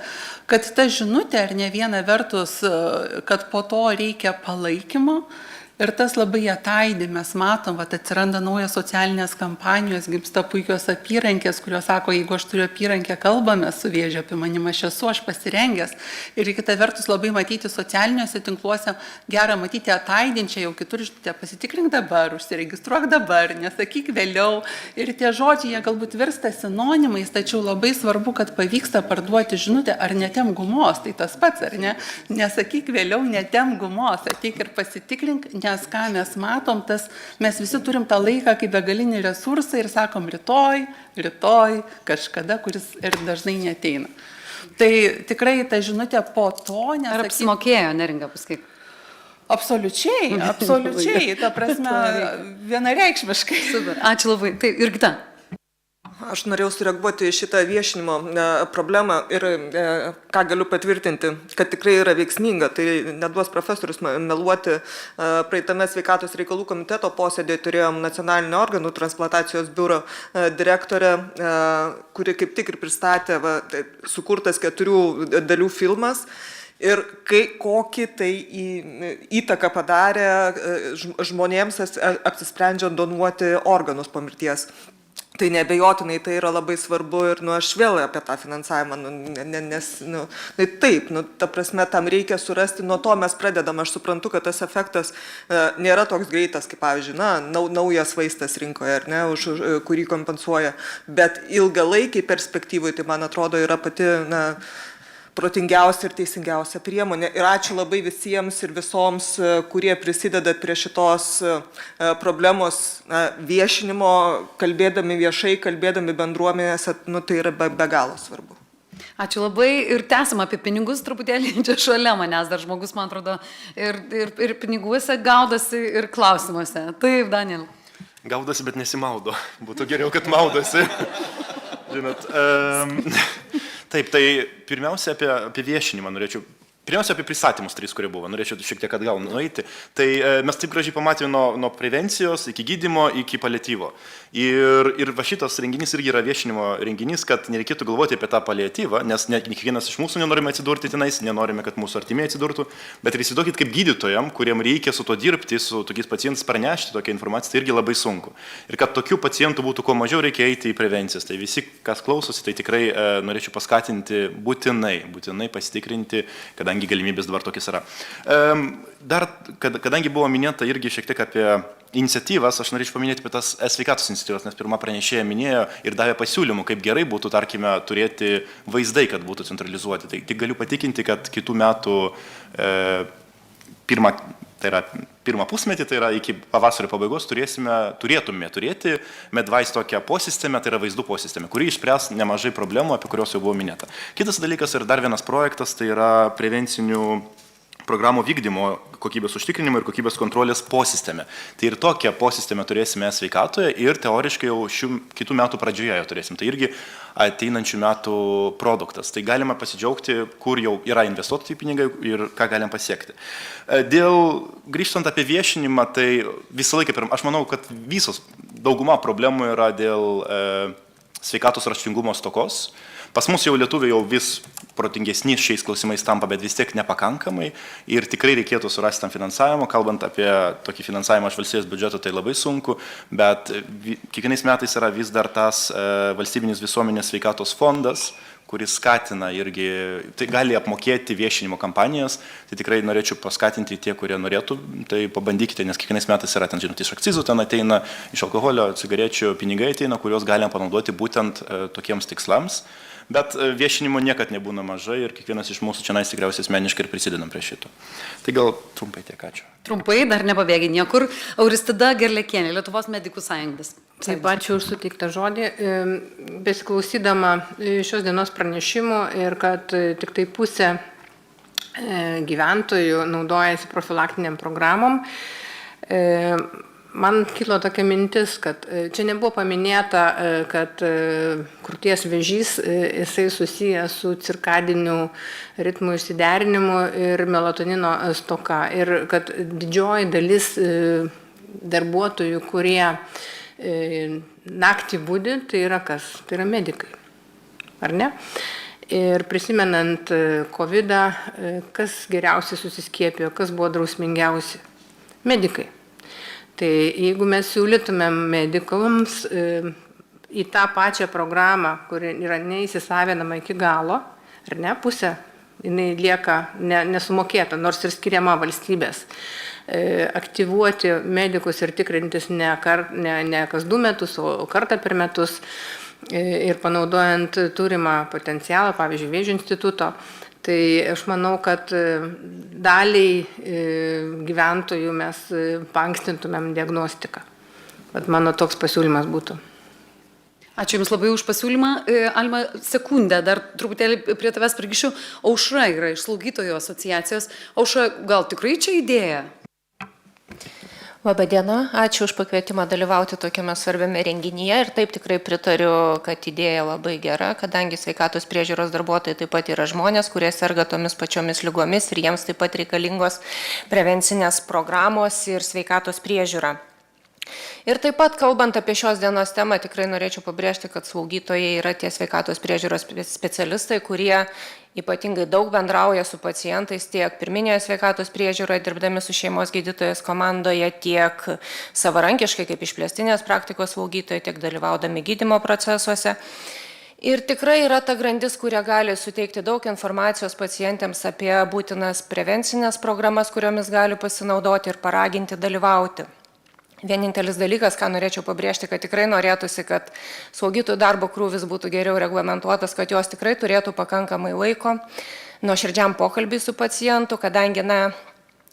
kad ta žinutė, ar ne, viena vertus, kad po to reikia palaikymo, ir tas labai ataidi, mes matom, atsiranda naujas socialinės kampanijos, gimsta puikios apyrankės, kurios sako, jeigu aš turiu apyrankę, kalbame su vėžio apie manim, aš pasirengęs. Ir kita vertus labai matyti socialiniuose tinkluose, gera matyti ataidinčią, jau kitur, pasitikrink dabar, užsiregistruok dabar, nesakyk vėliau. Ir tie žodžiai, jie galbūt virsta sinonimais, tačiau labai svarbu, kad pavyksta parduoti žinutę, ar netem gumos, tai tas pats, ar ne? Nesakyk vėliau, netem gumos, ateik ir pasitikrink, nes ką mes matom, mes visi turim tą laiką kaip begalinį resursą ir sakom rytoj, kažkada, kuris ir dažnai neateina. Tai tikrai ta žinutė po to... Ar apsimokėjo, Neringa, paskui? Absoliučiai, ta prasme, vienareikšmiškai. Super, ačiū labai. Tai Jurgita. Aš norėjau sureaguoti į šitą viešinimo problemą ir ką galiu patvirtinti, kad tikrai yra veiksminga. Tai neduos profesorius meluoti. Praeitame sveikatos reikalų komiteto posėdėje turėjom nacionalinio organų transplantacijos biuro direktorę, kuri kaip tik ir pristatė sukurtas 4 dalių filmas. Ir kokį tai įtaką padarė žmonėms apsisprendžiant donuoti organus po mirties. Tai neabejotinai tai yra labai svarbu ir aš vėl apie tą finansavimą, nes taip, ta prasme, tam reikia surasti, nuo to mes pradedam. Aš suprantu, kad tas efektas nėra toks greitas, kaip pavyzdžiui, naujas vaistas rinkoje, ar ne, už kurį kompensuoja, bet ilgalaikiai perspektyvai, tai man atrodo, yra pati protingiausia ir teisingiausia priemonė. Ir ačiū labai visiems ir visoms, kurie prisideda prie šitos problemos viešinimo, kalbėdami viešai, kalbėdami bendruomenėse, tai yra be galo svarbu. Ačiū labai ir tęsim apie pinigus truputėlį, čia šalia manęs dar žmogus, man atrodo, ir piniguose gaudosi, ir klausimuose. Taip, Daniel. Gaudosi, bet nesimaudo. Būtų geriau, kad maudosi. Žinot, taip, tai pirmiausia apie viešinimą norėčiau. Pirmiausia, apie pristatymus 3, kurie buvo. Norėčiau šiek tiek atgal nueiti. Tai mes taip gražiai pamatėme nuo prevencijos iki gydymo, iki paliatyvo. Ir va šitas renginys irgi yra viešinimo renginys, kad nereikėtų galvoti apie tą paliatyvą, nes ne kiekvienas iš mūsų nenorime atsidurti tenais, nenorime, kad mūsų artimieji atsidurtų, bet ir įsivaizduokit kaip gydytojam, kuriem reikia su to dirbti, su tokiais pacientais pranešti tokią informaciją, tai irgi labai sunku. Ir kad tokių pacientų būtų kuo mažiau, reikia eiti į prevencijas. Tai visi, kas klausosi, tai tikrai norėčiau paskatinti būtinai pasitikrinti, kadangi galimybės dabar tokios yra. Dar, kadangi buvo minėta irgi šiek tiek apie iniciatyvas, aš norėčiau paminėti apie tas sveikatos iniciatyvas, nes pirma pranešėja minėjo ir davė pasiūlymų, kaip gerai būtų, tarkime, turėti vaizdai, kad būtų centralizuoti. Tai tik galiu patikinti, kad kitų metų pirmą pusmetį, tai yra iki pavasario pabaigos, turėtume turėti Medwise tokią posistemę, tai yra vaizdų posistemę, kuri išspręs nemažai problemų, apie kurios jau buvo minėta. Kitas dalykas ir dar vienas projektas, tai yra prevencinių programų vykdymo kokybės užtikrinimo ir kokybės kontrolės posistemė. Tai ir tokią posistemę turėsime sveikatoje ir teoriškai jau kitų metų pradžioje jau turėsim. Tai irgi ateinančių metų produktas. Tai galima pasidžiaugti, kur jau yra investuoti pinigai ir ką galim pasiekti. Grįžtant apie viešinimą, tai visą laiką, aš manau, kad dauguma problemų yra dėl sveikatos raštingumo stokos. Pas mus jau lietuviai jau vis protingesni šiais klausimais tampa, bet vis tiek nepakankamai ir tikrai reikėtų surasti tam finansavimo. Kalbant apie tokį finansavimą iš valstybės biudžeto, tai labai sunku, bet kiekvienais metais yra vis dar tas valstybinis visuomenės sveikatos fondas, kuris skatina irgi, tai gali apmokėti viešinimo kampanijas, tai tikrai norėčiau paskatinti tie, kurie norėtų, tai pabandykite, nes kiekvienais metais yra ten, žinot, iš akcizų ten ateina, iš alkoholio, cigarečių pinigai ateina, kuriuos galim panaudoti būtent tokiems tikslams. Bet viešinimo niekad nebūna mažai ir kiekvienas iš mūsų čia tikriausiai asmeniškai ir prisidedam prie šito. Tai gal trumpai tiek, ačiū. Trumpai, dar nepabėgi niekur. Auristida Gerliakienė, Lietuvos medikų sąjungos. Taip, ačiū už suteiktą žodį. Besiklausydama šios dienos pranešimų ir kad tik tai pusė gyventojų naudojasi profilaktiniam programom, man kilo tokia mintis, kad čia nebuvo paminėta, kad krūties vėžys, jisai susijęs su cirkadiniu ritmų išsiderinimu ir melatonino stoka. Ir kad didžioji dalis darbuotojų, kurie naktį budi, tai yra kas? Tai yra medikai. Ar ne? Ir prisimenant COVID-ą, kas geriausiai susiskiepijo, kas buvo drausmingiausi? Medikai. Tai jeigu mes siūlytumėm medikams į tą pačią programą, kuri yra neįsisavinama iki galo, ar ne, pusė, jinai lieka nesumokėta, nors ir skiriama valstybės, aktyvuoti medikus ir tikrintis ne kas 2 metus, o kartą per metus ir panaudojant turimą potencialą, pavyzdžiui, Vėžio instituto, tai aš manau, kad daliai gyventojų mes paankstintumėm diagnostiką. Bet mano toks pasiūlymas būtų. Ačiū Jums labai už pasiūlymą. Alma, sekundę, dar truputėlį prie tavęs prigrįšiu. Aušra yra iš slaugytojų asociacijos. Aušra, gal tikrai čia idėja? Labadiena, ačiū už pakvietimą dalyvauti tokiame svarbiame renginyje ir taip tikrai pritariu, kad idėja labai gera, kadangi sveikatos priežiūros darbuotojai taip pat yra žmonės, kurie serga tomis pačiomis lygomis ir jiems taip pat reikalingos prevencinės programos ir sveikatos priežiūra. Ir taip pat, kalbant apie šios dienos temą, tikrai norėčiau pabrėžti, kad slaugytojai yra tie sveikatos priežiūros specialistai, kurie ypatingai daug bendrauja su pacientais tiek pirminėje sveikatos priežiūroje, dirbdami su šeimos gydytojas komandoje, tiek savarankiškai kaip išplėstinės praktikos slaugytojai, tiek dalyvaudami gydymo procesuose. Ir tikrai yra ta grandis, kurie gali suteikti daug informacijos pacientėms apie būtinas prevencinės programas, kuriomis gali pasinaudoti ir paraginti dalyvauti. Vienintelis dalykas, ką norėčiau pabrėžti, kad tikrai norėtųsi, kad slaugytojų darbo krūvis būtų geriau reglamentuotas, kad jos tikrai turėtų pakankamai laiko nuoširdžiam pokalbiui su pacientu, kadangi,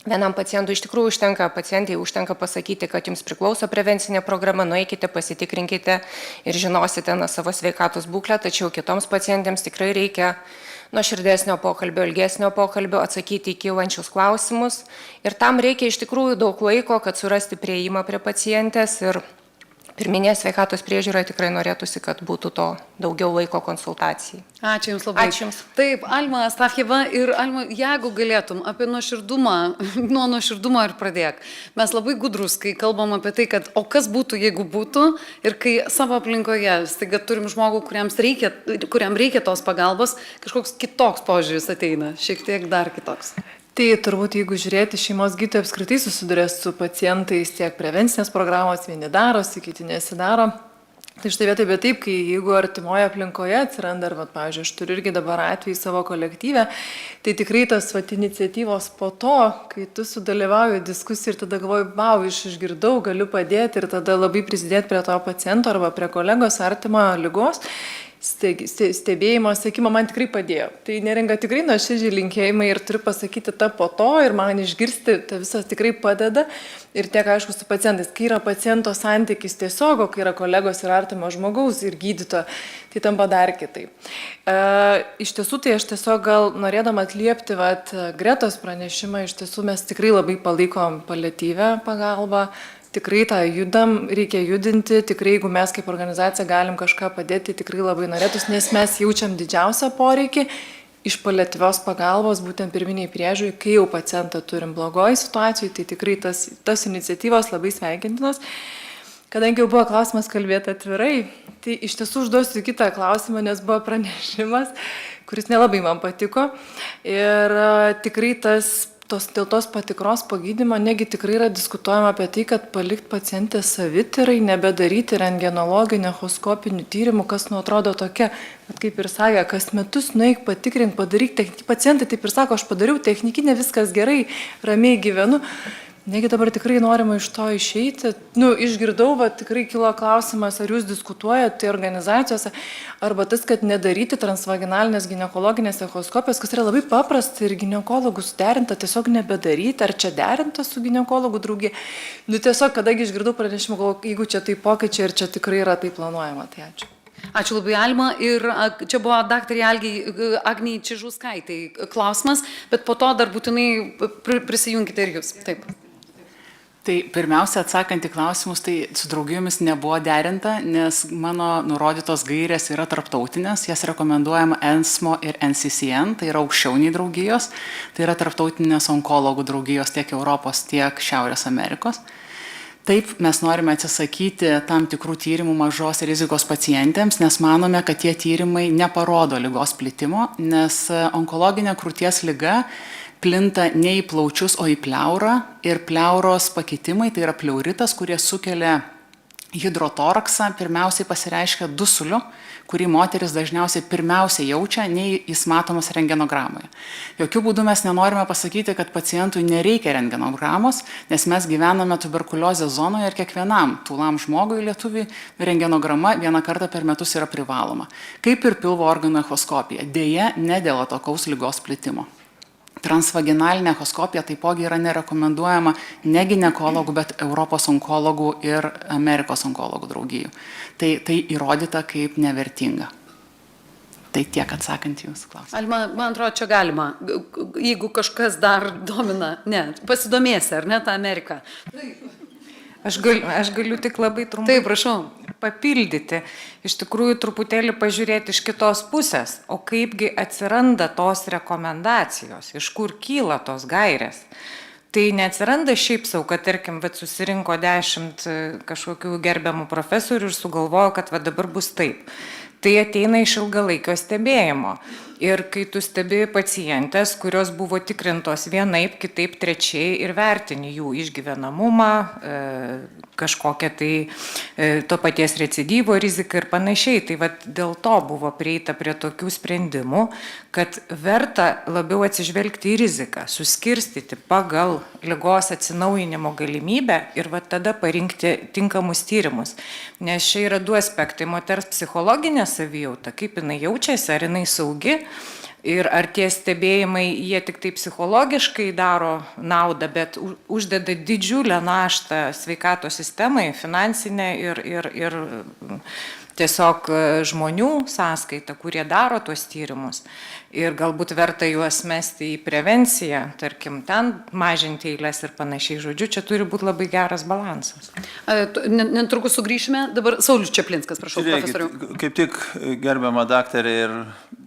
vienam pacientui iš tikrųjų pacientai užtenka pasakyti, kad jums priklauso prevencinė programa, nueikite, pasitikrinkite ir žinosite savo sveikatos būklę, tačiau kitoms pacientėms tikrai reikia nuoširdesnio pokalbio, ilgesnio pokalbio, atsakyti į kylančius klausimus. Ir tam reikia iš tikrųjų daug laiko, kad surasti prieimą prie pacientės ir pirminėje sveikatos priežiūroje tikrai norėtųsi, kad būtų to daugiau laiko konsultacijai. Ačiū Jums labai. Ačiū Jums. Taip, Alma Astafjeva ir Alma, jeigu galėtum apie nuoširdumą, nuo nuoširdumo ir pradėk. Mes labai gudrus, kai kalbam apie tai, kad o kas būtų, jeigu būtų, ir kai savo aplinkoje staiga turim žmogų, kuriam reikia tos pagalbos, kažkoks kitoks požiūris ateina, šiek tiek dar kitoks. Tai turbūt, jeigu žiūrėti, šeimos gydytojai apskritai susiduria su pacientais tiek prevencinės programos, vieni darosi, kiti nesidaro. Tai štai vietoj, bet taip, kai jeigu artimoje aplinkoje atsiranda, ar, pavyzdžiui, aš turiu irgi dabar atvejį savo kolektyvę, tai tikrai tas iniciatyvos po to, kai tu sudalyvauji diskusijai ir tada galvoju, wow, išgirdau, galiu padėti ir tada labai prisidėti prie to paciento arba prie kolegos artimo ligos. Stebėjimo, sekimo man tikrai padėjo. Tai neringa tikrai nuoširdžiai linkėjimai ir turiu pasakyti tą po to ir man išgirsti, tai visas tikrai padeda. Ir tiek, aišku, su pacientais, kai yra paciento santykis tiesiog, o kai yra kolegos ir artimo žmogaus ir gydytojo, tai tampa dar kitaip. Iš tiesų, tai aš tiesiog gal norėdama atliepti Gretos pranešimą, iš tiesų mes tikrai labai palaikom paliatyvę pagalbą. Tikrai tą judam, reikia judinti, tikrai jeigu mes kaip organizacija galim kažką padėti, tikrai labai norėtus, nes mes jaučiam didžiausią poreikį iš paliatyvios pagalbos, būtent pirminiai priežiūrai, kai jau pacientą turim blogoj situacijai, tai tikrai tas iniciatyvos labai sveikintinos. Kadangi jau buvo klausimas kalbėti atvirai, tai iš tiesų užduosiu kitą klausimą, nes buvo pranešimas, kuris nelabai man patiko. Ir tikrai dėl tos patikros po gydymo, negi tikrai yra diskutuojama apie tai, kad palikti pacientę savityrai, nebedaryti rentgenologinių, echoskopinių tyrimų, kas atrodo tokia, kaip ir sakė, kas metus nueik patikrink, padaryk technikinį. Pacientai taip ir sako, aš padariau technikinę, viskas gerai, ramiai gyvenu. Negi dabar tikrai norima iš to išeiti. Išgirdau, tikrai kilo klausimas, ar jūs diskutuojate organizacijose, arba tas, kad nedaryti transvaginalinės ginekologinės echoskopijos, kas yra labai paprasta ir ginekologų suderinta, tiesiog nebedaryti, ar čia derinta su ginekologų draugė. Tiesiog, kadangi išgirdau pranešimą, galvoju, jeigu čia tai pokyčiai ir čia tikrai yra tai planuojama, tai ačiū. Ačiū labai, Alma. Ir čia buvo daktarė Agnijai Čižauskaitai klausimas, bet po to dar būtinai prisijunkite ir jūs. Taip. Tai pirmiausia, atsakant į klausimus, tai su draugijomis nebuvo derinta, nes mano nurodytos gairės yra tarptautinės, jas rekomenduojama ENSMO ir NCCN, tai yra aukščiau nei draugijos, tai yra tarptautinės onkologų draugijos tiek Europos, tiek Šiaurės Amerikos. Taip, mes norime atsisakyti tam tikrų tyrimų mažos rizikos pacientėms, nes manome, kad tie tyrimai neparodo ligos plitimo, nes onkologinė krūties liga plinta ne į plaučius, o į pleurą ir pleuros pakitimai, tai yra pleuritas, kurie sukelia hidrotoraksą, pirmiausiai pasireiškia dusuliu, kurį moteris dažniausiai pirmiausiai jaučia, nei jis matomas rentgenogramoje. Jokių būdų mes nenorime pasakyti, kad pacientui nereikia rentgenogramos, nes mes gyvename tuberkuliozės zonoje ir kiekvienam tūlam žmogui lietuviui rentgenograma vieną kartą per metus yra privaloma. Kaip ir pilvo organų echoskopija, deja ne dėl atokaus ligos plitimo. Transvaginalinė echoskopija taipogi yra nerekomenduojama ne ginekologų, bet Europos onkologų ir Amerikos onkologų draugijų. Tai įrodyta kaip nevertinga. Tai tiek atsakant jūsų klausimą. Alma, man atrodo, čia galima. Jeigu kažkas dar domina, pasidomėsi, ar ne, tą Ameriką. Aš galiu tik labai trumpai Taip, prašau. papildyti, iš tikrųjų truputėlį pažiūrėti iš kitos pusės, o kaipgi atsiranda tos rekomendacijos, iš kur kyla tos gairės. Tai neatsiranda šiaip sau, kad, tarkim, susirinko 10 kažkokių gerbiamų profesorių ir sugalvojo, kad dabar bus taip. Tai ateina iš ilgalaikio stebėjimo. Ir kai tu stebi pacientės, kurios buvo tikrintos vienaip, kitaip, trečiai ir vertini jų išgyvenamumą, kažkokią tai to paties recidyvo riziką ir panašiai. Tai dėl to buvo prieita prie tokių sprendimų, kad verta labiau atsižvelgti į riziką, suskirstyti pagal ligos atsinaujinimo galimybę ir tada parinkti tinkamus tyrimus. Nes čia yra 2 aspektai: moters psichologinė savijauta, kaip jinai jaučiasi, ar jinai saugi. Ir ar tie stebėjimai, jie tik tai psichologiškai daro naudą, bet uždeda didžiulę naštą sveikatos sistemai, finansinę ir tiesiog žmonių sąskaitą, kurie daro tuos tyrimus. Ir galbūt verta juos mesti į prevenciją, tarkim, ten mažinti eilės ir panašiai. Žodžiu, čia turi būti labai geras balansas. Netrukus sugrįšime. Dabar Saulius Čaplinskas, prašau, profesoriau. Kaip tik gerbiama daktarė ir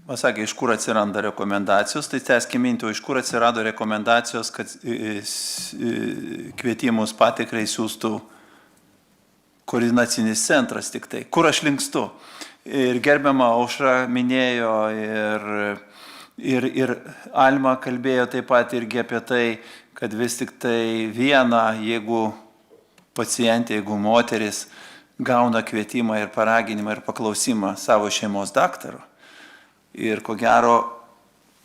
pasakė, iš kur atsiranda rekomendacijos, tai tęskime mintį, iš kur atsirado rekomendacijos, kad kvietimus patikrai siūstų koordinacinis centras tik tai. Kur aš linkstu? Ir gerbiama Aušra minėjo ir Alma kalbėjo taip pat irgi apie tai, kad vis tik tai jeigu pacientė, jeigu moteris gauna kvietimą ir paraginimą ir paklausimą savo šeimos daktaro. Ir ko gero,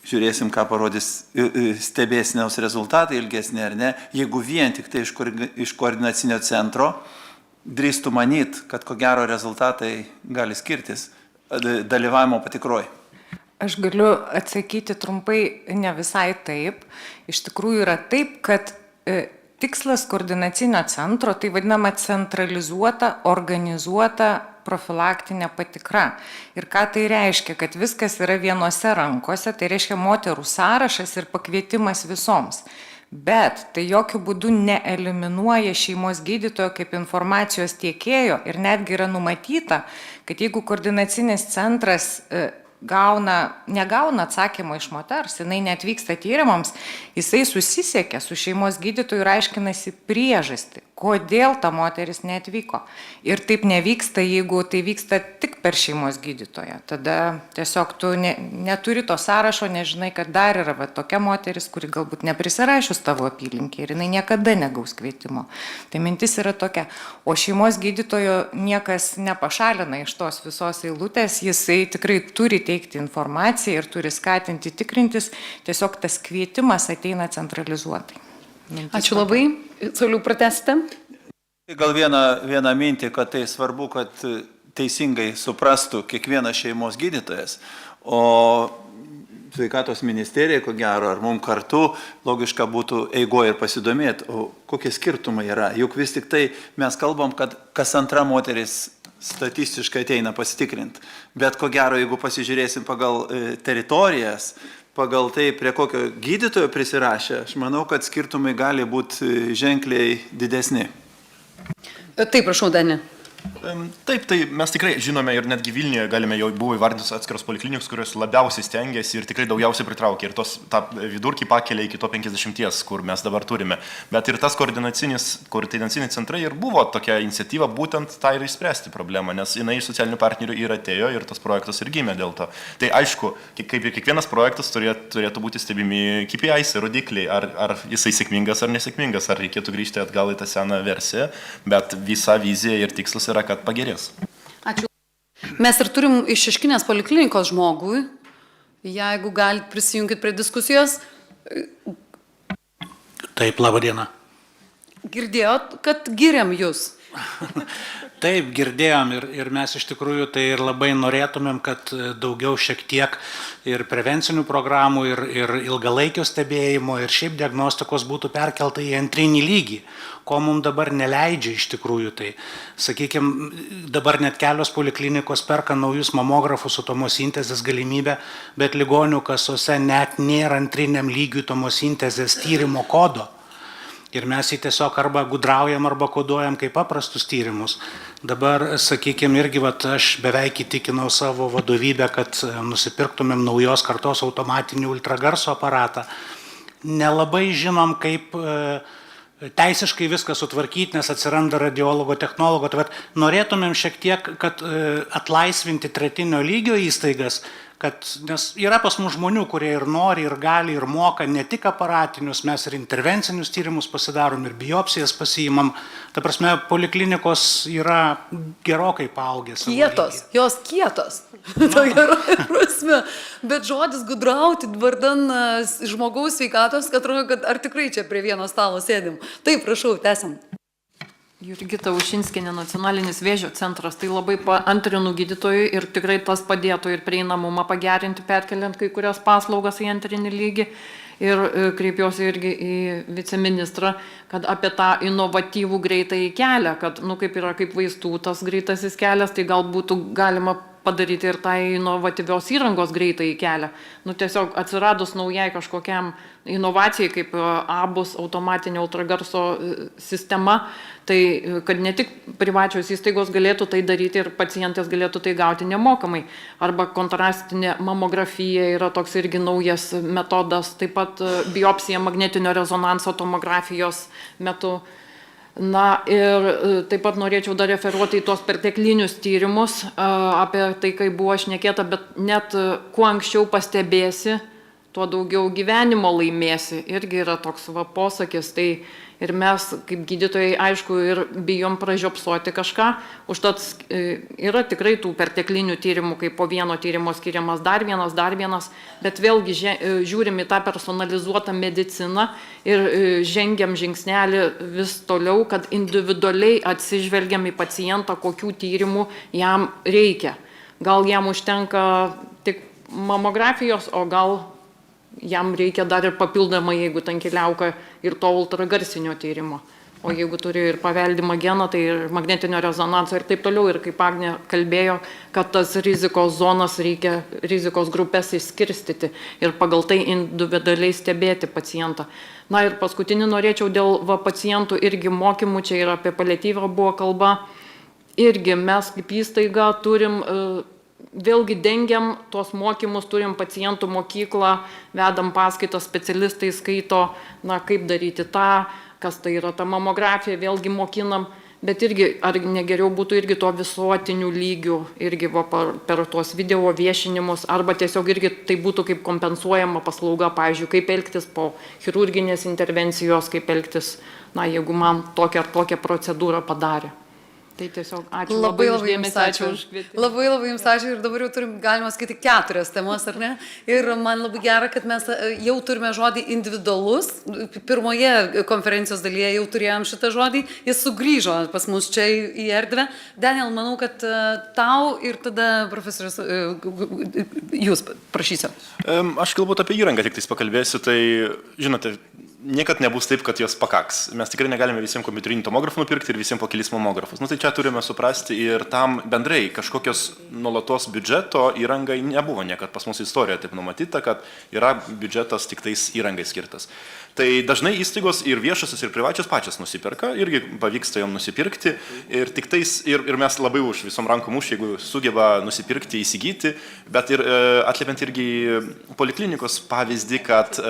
žiūrėsim, ką parodys stebėsiniaus rezultatai ilgesnė ar ne, jeigu vien tik tai iš koordinacinio centro, drįstų manyt, kad ko gero rezultatai gali skirtis dalyvavimo patikroje. Aš galiu atsakyti trumpai, ne visai taip. Iš tikrųjų yra taip, kad tikslas koordinacinio centro, tai vadinama centralizuota, organizuota profilaktinė patikra. Ir ką tai reiškia? Kad viskas yra vienose rankose, tai reiškia moterų sąrašas ir pakvietimas visoms. Bet tai jokių būdų neeliminuoja šeimos gydytojo kaip informacijos tiekėjo ir netgi yra numatyta, kad jeigu koordinacinis centras negauna atsakymo iš moters, jinai neatvyksta tyrimams, jisai susisiekia su šeimos gydytoju ir aiškinasi priežastį, kodėl ta moteris neatvyko. Ir taip nevyksta, jeigu tai vyksta tik per šeimos gydytoją. Tada tiesiog tu neturi to sąrašo, nežinai, kad dar yra tokia moteris, kuri galbūt neprisirašius tavo apylinkė ir jinai niekada negaus kvietimo. Tai mintis yra tokia. O šeimos gydytojo niekas nepašalina iš tos visos eilutės, jisai tikrai turi teikti informaciją ir turi skatinti tikrintis, tiesiog tas kvietimas ateina centralizuotai. Ačiū labai. Sauliau, pratęsite? Gal vieną mintį, kad tai svarbu, kad teisingai suprastų kiekvienas šeimos gydytojas, o sveikatos ministerija, ko gero, ar mums kartu logiška būtų eigoje ir pasidomėti, o kokie skirtumai yra. Juk vis tik tai mes kalbam, kad kas antra moteris statistiškai ateina pasitikrinti. Bet ko gero, jeigu pasižiūrėsim pagal teritorijas, pagal tai, prie kokio gydytojo prisirašė, aš manau, kad skirtumai gali būti ženkliai didesni. Taip, prašau, Dani. Taip, tai mes tikrai žinome ir netgi Vilniuje galime jau buvo įvardintos atskiros poliklinikus, kurios labiausiai stengiasi ir tikrai daugiausiai pritraukia ir tą vidurkį pakelia iki to 50, kur mes dabar turime. Bet ir tas koordinaciniai centrai ir buvo tokia iniciatyva būtent tą ir išspręsti problemą, nes jinai iš socialinių partnerių ir atėjo ir tas projektas ir gimė dėl to. Tai aišku, kaip ir kiekvienas projektas turėtų būti stebimi KPIs, rodikliai, ar jisai sėkmingas ar nesėkmingas, ar reikėtų grįžti atgal į tą seną versiją, bet visa vizija ir tikslas yra, kad pagerės. Ačiū. Mes ir turim iš Šeškinės poliklinikos žmogui. Jeigu galite prisijungti prie diskusijos. Taip, laba diena. Girdėjot, kad giriam jūs? Taip, girdėjom ir mes iš tikrųjų tai ir labai norėtumėm, kad daugiau šiek tiek ir prevencinių programų, ir ilgalaikio stebėjimo, ir šiaip diagnostikos būtų perkelta į antrinį lygį, ko mums dabar neleidžia iš tikrųjų. Tai, sakykime, dabar net kelios poliklinikos perka naujus mamografus su tomosintezės galimybę, bet ligonių kasose net nėra antriniam lygiui tomosintezės tyrimo kodo. Ir mes jį tiesiog arba gudraujam, arba koduojam kaip paprastus tyrimus. Dabar, sakykime, irgi aš beveik įtikinau savo vadovybę, kad nusipirktumėm naujos kartos automatinį ultragarso aparatą. Nelabai žinom, kaip teisiškai viską sutvarkyti, nes atsiranda radiologo, technologo. Tai norėtumėm šiek tiek, kad atlaisvinti tretinio lygio įstaigas, nes yra pas mus žmonių, kurie ir nori, ir gali, ir moka ne tik aparatinius, mes ir intervencinius tyrimus pasidarom, ir biopsijas pasiimam. Ta prasme, poliklinikos yra gerokai paaugęs. Kietos, jos kietos. To gerokai prasme. Bet žodis gudrauti vardan žmogaus sveikatos, kad atrodo, kad ar tikrai čia prie vieno stalo sėdim. Taip, prašau, tęsiam. Jurgita Ušinskienė, Nacionalinis vėžio centras, tai labai antrinu gydytojui ir tikrai tas padėtų ir prieinamumą pagerinti, perkeliant kai kurias paslaugas į antrinį lygį. Ir kreipiuosi irgi į viceministrą, kad apie tą inovatyvų greitąjį kelią, kad, kaip yra kaip vaistų tas greitasis kelias, tai gal būtų galima padaryti ir tą inovatyvios įrangos greitąjį kelią. Tiesiog atsiradus naujai kažkokiam inovacijai, kaip ABUS, automatinio ultragarso sistema, tai kad ne tik privačios įstaigos galėtų tai daryti ir pacientas galėtų tai gauti nemokamai. Arba kontrastinė mamografija yra toks irgi naujas metodas, taip pat biopsija magnetinio rezonanso tomografijos metu. Ir taip pat norėčiau dar referuoti į tuos perteklinius tyrimus, apie tai, kai buvo šnekėta, bet net kuo anksčiau pastebėsi, tuo daugiau gyvenimo laimėsi. Irgi yra toks posakis. Tai ir mes, kaip gydytojai, aišku, ir bijom pražiopsoti kažką. Užtat yra tikrai tų perteklinių tyrimų, kai po vieno tyrimo skiriamas dar vienas, bet vėlgi žiūrim į tą personalizuotą mediciną ir žengiam žingsnelį vis toliau, kad individualiai atsižvelgiam į pacientą, kokių tyrimų jam reikia. Gal jam užtenka tik mamografijos, o gal jam reikia dar ir papildomai, jeigu tanki liauka, ir to ultragarsinio tyrimo. O jeigu turi ir paveldimą geną, tai ir magnetinio rezonanso ir taip toliau. Ir kaip Agnė kalbėjo, kad tas rizikos zonas reikia, rizikos grupės išskirstyti ir pagal tai individualiai stebėti pacientą. Ir paskutinį norėčiau dėl pacientų irgi mokymų, čia ir apie paliatyvą buvo kalba. Irgi mes kaip įstaiga turim vėlgi dengiam tuos mokymus, turim pacientų mokyklą, vedam paskaitas, specialistai skaito, kaip daryti tą, kas tai yra ta mamografija, vėlgi mokinam, bet irgi, ar negeriau būtų irgi to visuotinių lygių, irgi per tuos video viešinimus, arba tiesiog irgi tai būtų kaip kompensuojama paslauga, pavyzdžiui, kaip elgtis po chirurginės intervencijos, kaip elgtis, jeigu man tokią ar tokią procedūrą padarė. Tai tiesiog ačiū labai už dėmesį, ačiū už kvietimą. Labai jums ačiū ir dabar jau turim, galima sakyti, 4 temas, ar ne? Ir man labai gera, kad mes jau turime žodį individualus. Pirmoje konferencijos dalyje jau turėjom šitą žodį, jis sugrįžo pas mus čia į erdvę. Daniel, manau, kad tau ir tada profesorius, jūs prašysiu. Aš galbūt apie įrangą tik tais pakalbėsiu, tai žinote, niekad nebus taip, kad jos pakaks. Mes tikrai negalime visiems kompiuterinių tomografų nupirkti ir visiems po kelis mamografus. Tai čia turime suprasti ir tam bendrai kažkokios nuolatos biudžeto įrangai nebuvo niekad pas mus istorijoje taip numatyta, kad yra biudžetas tik tais įrangai skirtas. Tai dažnai įstaigos ir viešosios, ir privačios pačios nusiperka, irgi pavyksta jom nusipirkti ir tik tais, ir mes labai už visom rankom už, jeigu sugeba nusipirkti, įsigyti, bet ir atliepiant irgi poliklinikos pavyzdį, kad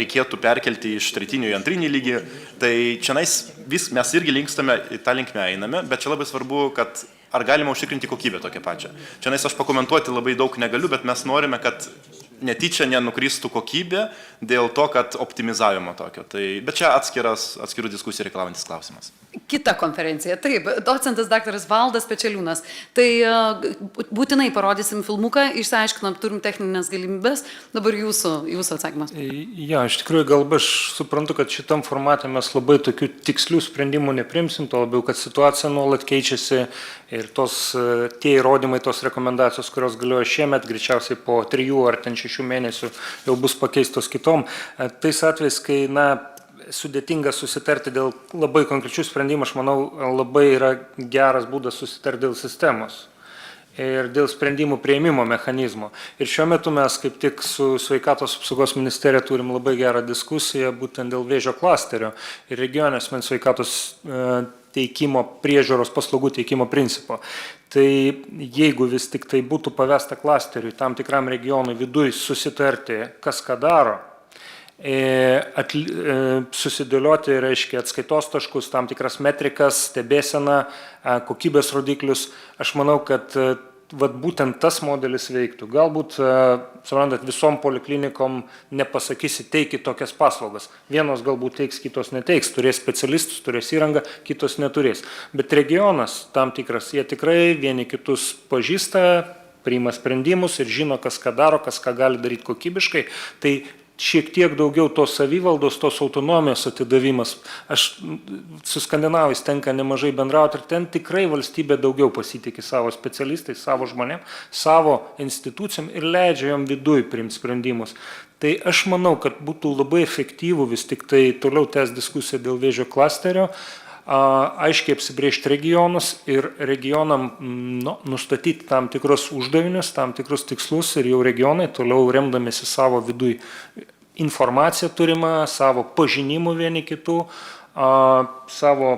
reikėtų perkelti iš tretinio į antrinį lygį, tai čia mes irgi linkstame, į tą linkmę einame, bet čia labai svarbu, kad ar galima užtikrinti kokybę tokią pačią. Čia aš pakomentuoti labai daug negaliu, bet mes norime, kad netyčia nenukristų kokybė dėl to, kad optimizavimo tokio. Bet čia atskirų diskusijų reikalaujantis klausimas. Kita konferencija, taip, docentas daktaras Valdas Pečeliūnas. Tai būtinai parodysim filmuką, išsiaiškinam, turim techninės galimybės. Dabar jūsų atsakymas. Iš tikrųjų, galbūt aš suprantu, kad šitam formate mes labai tokių tikslių sprendimų neprimsim, to labiau, kad situacija nuolat keičiasi ir tie įrodymai, tos rekomendacijos, kurios galioja šiemet, greičiausiai po 3 ar 6 mėnesių jau bus pakeistos kitom. Tais atvejais, kai, sudėtinga susitarti dėl labai konkrečių sprendimų, aš manau, labai yra geras būdas susitarti dėl sistemos. ir dėl sprendimų prieimimo mechanizmo. Ir šiuo metu mes kaip tik su Sveikatos apsaugos ministerija turim labai gerą diskusiją būtent dėl vėžio klasterio ir regionės asmens sveikatos teikimo, priežiūros paslaugų teikimo principo. Tai jeigu vis tik tai būtų pavesta klasteriui tam tikram regionui viduj susitarti, kas ką daro, susidėlioti, reiškia, atskaitos taškus, tam tikras metrikas, stebėseną, kokybės rodiklius. Aš manau, kad būtent tas modelis veiktų. Galbūt, suprantat, visom poliklinikom nepasakysi, teikit tokias paslaugas. Vienos galbūt teiks, kitos neteiks. Turės specialistus, turės įrangą, kitos neturės. Bet regionas tam tikras, jie tikrai vieni kitus pažįsta, priima sprendimus ir žino, kas ką daro, kas ką gali daryti kokybiškai. Tai šiek tiek daugiau tos savivaldos, tos autonomijos atidavimas. Aš su skandinavais tenka nemažai bendrauti ir ten tikrai valstybė daugiau pasitikė savo specialistais, savo žmonėm, savo institucijom ir leidžia jom viduj priimti sprendimus. Tai aš manau, kad būtų labai efektyvų vis tik tai toliau tęs diskusiją dėl vėžio klasterio, aiškiai apsibrėžti regionus ir regionam nustatyti tam tikrus uždavinius, tam tikrus tikslus ir jau regionai toliau remdamėsi savo viduj informaciją turimą, savo pažinimų vieni kitų, savo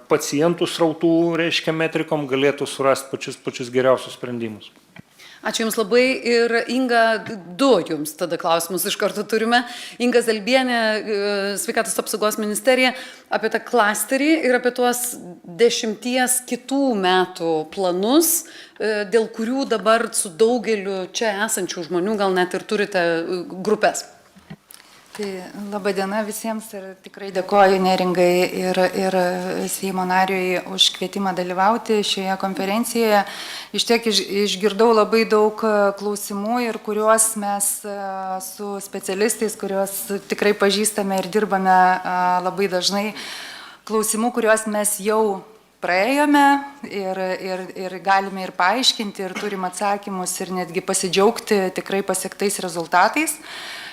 pacientų srautų, reiškia, metrikom galėtų surasti pačius geriausius sprendimus. Ačiū Jums labai ir Inga, du Jums tada klausimus iš karto turime. Inga Zelbienė, Sveikatos apsaugos ministerija, apie tą klasterį ir apie tuos 10 kitų metų planus, dėl kurių dabar su daugeliu čia esančių žmonių gal net ir turite grupės. Tai laba diena visiems ir tikrai dėkoju Neringai ir Seimo nariui už kvietimą dalyvauti šioje konferencijoje. Iš tiek išgirdau labai daug klausimų ir kuriuos mes su specialistais, kuriuos tikrai pažįstame ir dirbame labai dažnai, klausimų, kuriuos mes jau praėjome ir galime ir paaiškinti ir turim atsakymus ir netgi pasidžiaugti tikrai pasiektais rezultatais.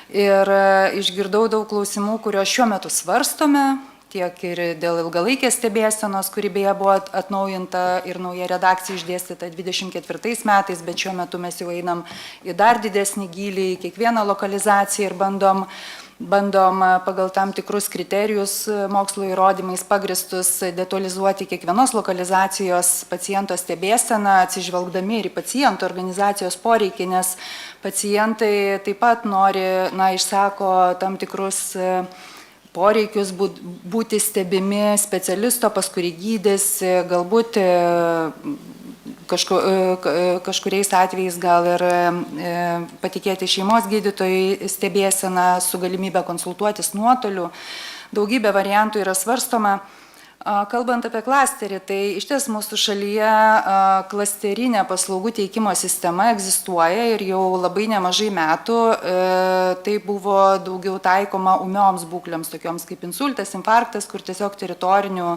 Ir išgirdau daug klausimų, kuriuos šiuo metu svarstome, tiek ir dėl ilgalaikės stebėsenos, kuri beje buvo atnaujinta ir nauja redakcija išdėstyta 24 metais, bet šiuo metu mes jau einam į dar didesnį gylį, į kiekvieną lokalizaciją ir bandom pagal tam tikrus kriterijus mokslo įrodymais pagristus detalizuoti kiekvienos lokalizacijos paciento stebėseną, atsižvelgdami ir į pacientų organizacijos poreikį, nes pacientai taip pat nori, išsako tam tikrus poreikius būti stebimi specialisto, pas kurį gydėsi, galbūt kažkuriais atvejais gal ir patikėti šeimos gydytojai stebėseną su galimybė konsultuotis nuotoliu. Daugybė variantų yra svarstoma. Kalbant apie klasterį, tai iš ties mūsų šalyje klasterinė paslaugų teikimo sistema egzistuoja ir jau labai nemažai metų tai buvo daugiau taikoma ūmioms būklėms, tokioms kaip insultas, infarktas, kur tiesiog teritorinių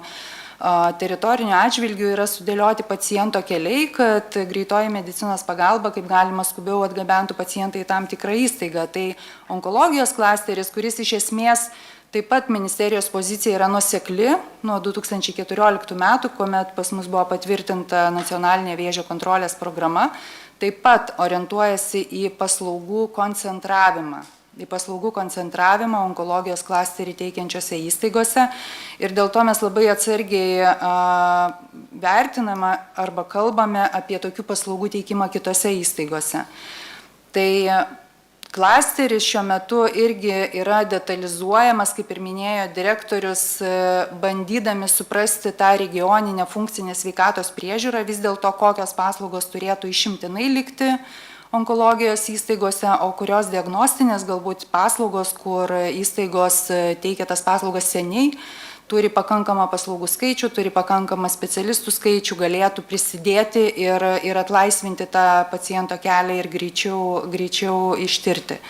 atžvilgių yra sudėlioti paciento keliai, kad greitoji medicinos pagalba kaip galima skubiau atgabentų pacientą į tam tikrą įstaigą. Tai onkologijos klasteris, kuris iš esmės taip pat ministerijos pozicija yra nuosekli nuo 2014 metų, kuomet pas mus buvo patvirtinta nacionalinė vėžio kontrolės programa, taip pat orientuojasi į paslaugų koncentravimą. Onkologijos klasterį teikiančiose įstaigose ir dėl to mes labai atsargiai vertiname arba kalbame apie tokių paslaugų teikimą kitose įstaigose. Tai klasteris šiuo metu irgi yra detalizuojamas, kaip ir minėjo direktorius, bandydami suprasti tą regioninę funkcinę sveikatos priežiūrą, vis dėlto kokios paslaugos turėtų išimtinai likti onkologijos įstaigose, o kurios diagnostinės galbūt paslaugos, kur įstaigos teikia tas paslaugas seniai, turi pakankamą paslaugų skaičių, turi pakankamą specialistų skaičių, galėtų prisidėti ir atlaisvinti tą paciento kelią ir greičiau ištirti.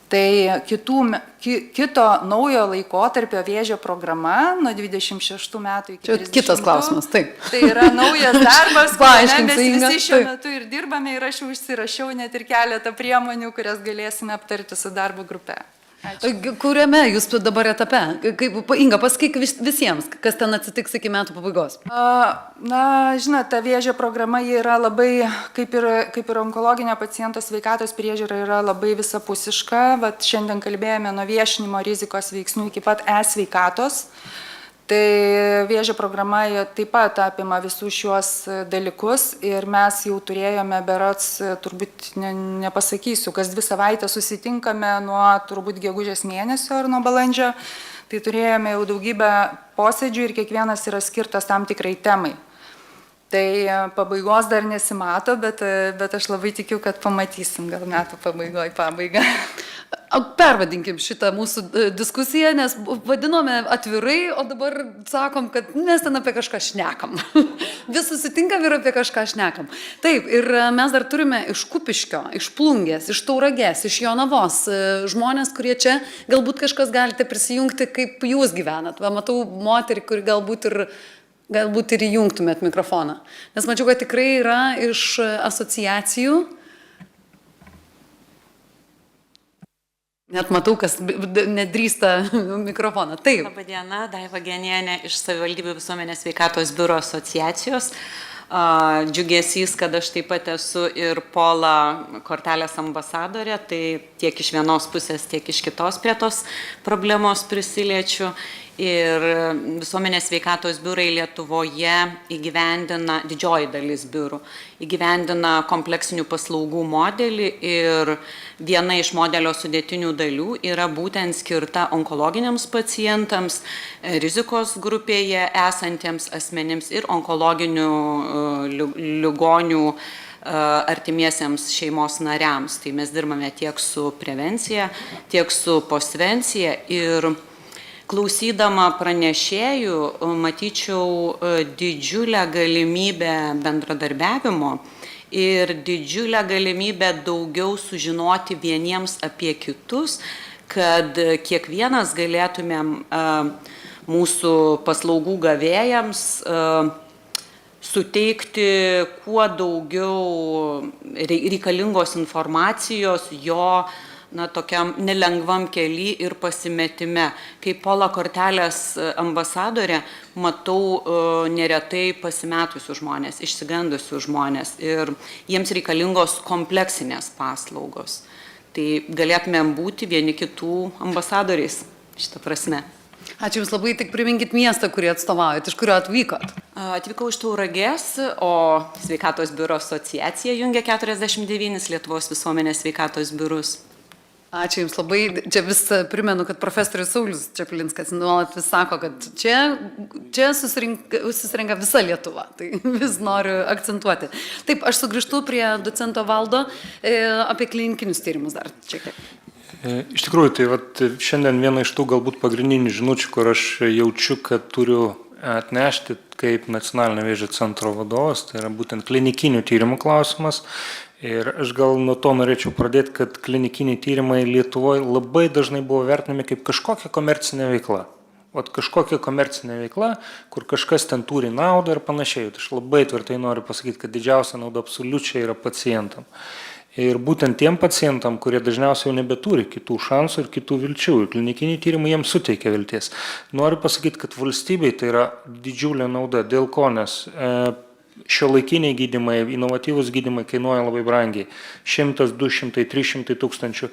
Tai kito naujo laikotarpio vėžio programa nuo 26 metų iki 30. Kitas klausimas, taip. Tai yra naujas darbas, kuriame mes visi šiuo metu ir dirbame ir aš jau užsirašiau net ir keletą priemonių, kurias galėsime aptarti su darbo grupe. Kuriame jūs dabar etape? Inga, pasakyk visiems, kas ten atsitiks iki metų pabaigos. Na, žinot, ta vėžio programa yra labai, kaip ir onkologinio paciento sveikatos priežiūra, yra labai visapusiška. Vat šiandien kalbėjome nuo viešinimo rizikos veiksnių iki pat e-sveikatos. Tai vėžio programa taip pat apima visus šiuos dalykus ir mes jau turėjome berods, turbūt nepasakysiu, kas 2 savaitės susitinkame nuo turbūt gegužės mėnesio ar nuo balandžio, tai turėjome jau daugybę posėdžių ir kiekvienas yra skirtas tam tikrai temai. Tai pabaigos dar nesimato, bet aš labai tikiu, kad pamatysim gal metų pabaigą. Pervadinkim šitą mūsų diskusiją, nes vadinome atvirai, o dabar sakom, kad mes ten apie kažką šnekam. Vis susitinkam ir apie kažką šnekam. Taip, ir mes dar turime iš Kupiškio, iš Plungės, iš Tauragės, iš Jonavos žmonės, kurie čia galbūt kažkas galite prisijungti, kaip jūs gyvenat. Va, matau moterį, kuri galbūt ir įjungtumėt mikrofoną. Nes mačiau, kad tikrai yra iš asociacijų. Net matau, kas nedrįsta mikrofoną. Taip. Labadiena, Daiva Genienė iš Savivaldybių visuomenės sveikatos biuro asociacijos. Džiugesys, kad aš taip pat esu ir Pola kortelės ambasadorė, tai tiek iš vienos pusės, tiek iš kitos prie tos problemos prisiliečiu. Ir visuomenės sveikatos biurai Lietuvoje įgyvendina, didžioji dalis biurų, įgyvendina kompleksinių paslaugų modelį ir viena iš modelio sudėtinių dalių yra būtent skirta onkologiniams pacientams, rizikos grupėje esantiems asmenims ir onkologinių ligonių artimiesiems šeimos nariams. Tai mes dirbame tiek su prevencija, tiek su postvencija ir klausydama pranešėjų, matyčiau didžiulę galimybę bendradarbiavimo ir didžiulę galimybę daugiau sužinoti vieniems apie kitus, kad kiekvienas galėtumėm mūsų paslaugų gavėjams suteikti kuo daugiau reikalingos informacijos jo tokiam nelengvam kely ir pasimetime. Kaip Pola kortelės ambasadorė, matau neretai pasimetusių žmonės, išsigandusių žmonės ir jiems reikalingos kompleksinės paslaugos. Tai galėtumėm būti vieni kitų ambasadoriais šitą prasme. Ačiū Jums labai, tik priminkit miestą, kurį atstovaujat, iš kurio atvykot. Atvykau iš Tauragės, o Sveikatos biuro asociacija jungia 49 Lietuvos visuomenės sveikatos biurus. Ačiū Jums labai. Čia vis primenu, kad profesorius Saulius Čaplinskas nuolat vis sako, kad čia susirenka visa Lietuva. Tai vis noriu akcentuoti. Taip, aš sugrįžtu prie docento Valdo apie klinikinius tyrimus dar čia kiek. Iš tikrųjų, tai šiandien viena iš tų galbūt pagrindinių žinučių, kur aš jaučiu, kad turiu atnešti kaip nacionalinio vėžio centro vadovas, tai yra būtent klinikinių tyrimų klausimas. Ir aš gal nuo to norėčiau pradėti, kad klinikiniai tyrimai Lietuvoje labai dažnai buvo vertinami kaip kažkokia komercinė veikla. Kažkokia komercinė veikla, kur kažkas ten turi naudą ir panašiai. Aš labai tvirtai noriu pasakyti, kad didžiausia nauda absoliučiai yra pacientam. Ir būtent tiem pacientam, kurie dažniausiai jau nebeturi kitų šansų ir kitų vilčių. Ir klinikiniai tyrimai jiems suteikia vilties. Noriu pasakyti, kad valstybei tai yra didžiulė nauda. Dėl ko? Nes šiuolaikiniai gydymai, inovatyvūs gydymai kainuoja labai brangiai. 100, 200, 300 tūkstančių.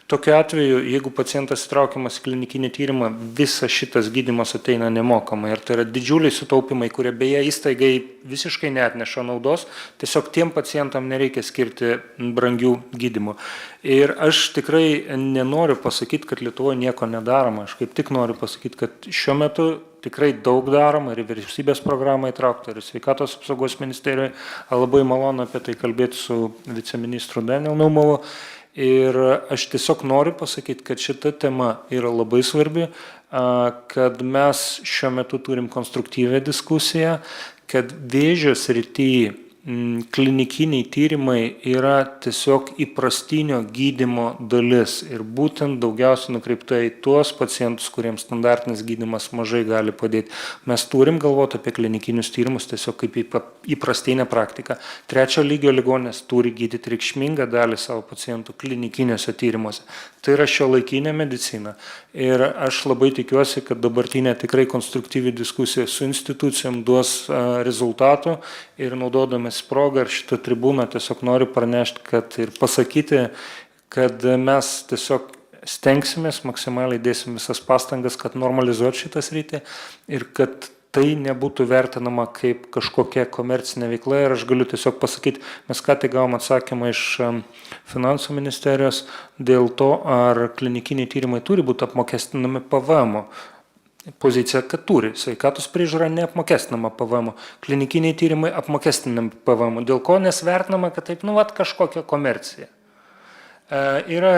Tokiu atveju, jeigu pacientas įtraukiamas į klinikinį tyrimą, visas šitas gydymas ateina nemokamai. Ir tai yra didžiuliai sutaupimai, kurie beje įstaigai visiškai neatneša naudos. Tiesiog tiem pacientam nereikia skirti brangių gydymų. Ir aš tikrai nenoriu pasakyti, kad Lietuvoje nieko nedaroma. Aš kaip tik noriu pasakyti, kad šiuo metu tikrai daug daroma ir vyriausybės programą įtraukta, ir sveikatos apsaugos ministerijoje. Labai malonu apie tai kalbėti su viceministru Daniel Naumovu. Ir aš tiesiog noriu pasakyti, kad šita tema yra labai svarbi, kad mes šiuo metu turim konstruktyvę diskusiją, kad vėžio srityje klinikiniai tyrimai yra tiesiog įprastinio gydymo dalis ir būtent daugiausiai nukreipta į tuos pacientus, kuriems standartinis gydymas mažai gali padėti. Mes turim galvoti apie klinikinius tyrimus tiesiog kaip įprastinę praktiką. Trečio lygio ligonės turi gydyti reikšmingą dalį savo pacientų klinikiniuose tyrimuose. Tai yra šiuolaikinė medicina. Ir aš labai tikiuosi, kad dabartinė tikrai konstruktyvi diskusija su institucijom duos rezultatų ir naudodamės progą ir šitą tribūną tiesiog noriu pranešti, kad ir pasakyti, kad mes tiesiog stengsimės, maksimaliai dėsim visas pastangas, kad normalizuoti šitą sritį ir kad tai nebūtų vertinama kaip kažkokia komercinė veikla. Ir aš galiu tiesiog pasakyti, mes ką tik gavom atsakymą iš finansų ministerijos dėl to, ar klinikiniai tyrimai turi būti apmokestinami PVM. Pozicija, kad turi. Sveikatos priežiūra neapmokestinama PVM. Klinikiniai tyrimai apmokestinami PVM. Dėl ko nesvertinama, kad taip, kažkokia komercija. Yra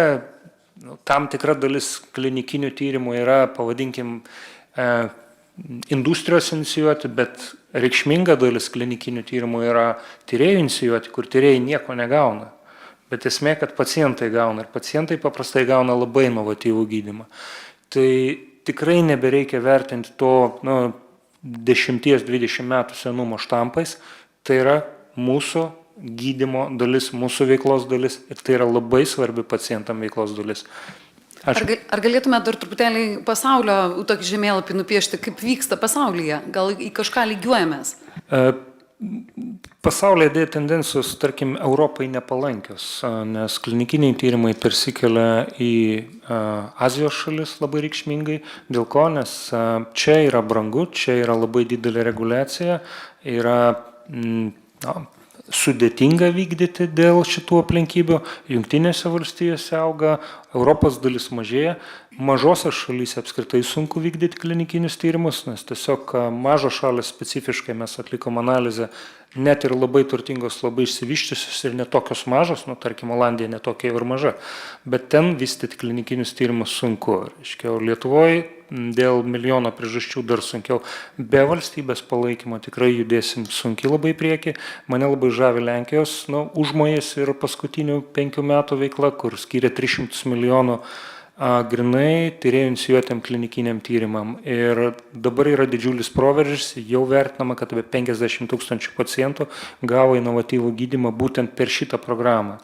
tam tikra dalis klinikinių tyrimų yra, pavadinkim, industrijos inicijuoti, bet reikšminga dalis klinikinių tyrimų yra tyrėjų inicijuoti, kur tyrėjai nieko negauna. Bet esmė, kad pacientai gauna ir pacientai paprastai gauna labai inovatyvų gydymą. Tai tikrai nebereikia vertinti to 10-20 metų senumo štampais. Tai yra mūsų gydymo dalis, mūsų veiklos dalis ir tai yra labai svarbi pacientam veiklos dalis. Ar galėtume dar truputėlį pasaulio tokį žemėlapį nupiešti, kaip vyksta pasaulyje? Gal į kažką lygiuojamės? Pasaulyje dėja tendencijos, tarkim, Europai nepalankios, nes klinikiniai tyrimai persikelia į Azijos šalis labai reikšmingai. Dėl ko? Nes čia yra brangu, čia yra labai didelė reguliacija, yra sudėtinga vykdyti dėl šitų aplinkybių. Jungtinėse valstijose auga, Europos dalis mažėja. Mažose šalyse apskritai sunku vykdyti klinikinius tyrimus, nes tiesiog mažos šalis specifiškai mes atlikom analizę, net ir labai turtingos, labai išsivyščiusios ir netokios mažos, tarkim, Olandija netokia ir maža, bet ten vystyti klinikinius tyrimus sunku. Reiškia, Lietuvoje dėl milijono priežasčių dar sunkiau. Be valstybės palaikymo tikrai judėsim sunkiai labai į priekį. Mane labai žavi Lenkijos užmojas ir paskutinių 5 metų veikla, kur skiria 300 milijonų grinai tyrėjų inicijuotėm klinikiniam tyrimam. Ir dabar yra didžiulis proveržis, jau vertinama, kad apie 50 000 pacientų gavo inovatyvų gydymą būtent per šitą programą.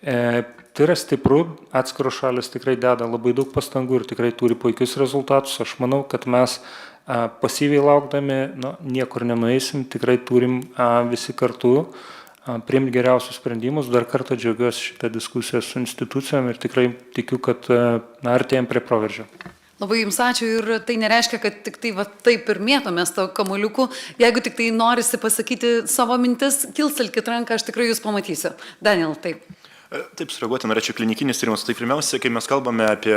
Tai yra stipru, atskiros šalis tikrai deda labai daug pastangų ir tikrai turi puikius rezultatus. Aš manau, kad mes pasyviai laukdami niekur nenueisim, tikrai turim visi kartu priimti geriausius sprendimus. Dar kartą džiaugiuosi šitą diskusiją su institucijom ir tikrai tikiu, kad artėjom prie proveržio. Labai jums ačiū ir tai nereiškia, kad tik tai taip ir mėtomės to kamuoliuku. Jeigu tik tai norisi pasakyti savo mintis, kilstelkit ranką, aš tikrai jūs pamatysiu. Daniel, taip. Taip, sureaguoti norėčiau klinikinis tyrimas. Tai pirmiausia, kai mes kalbame apie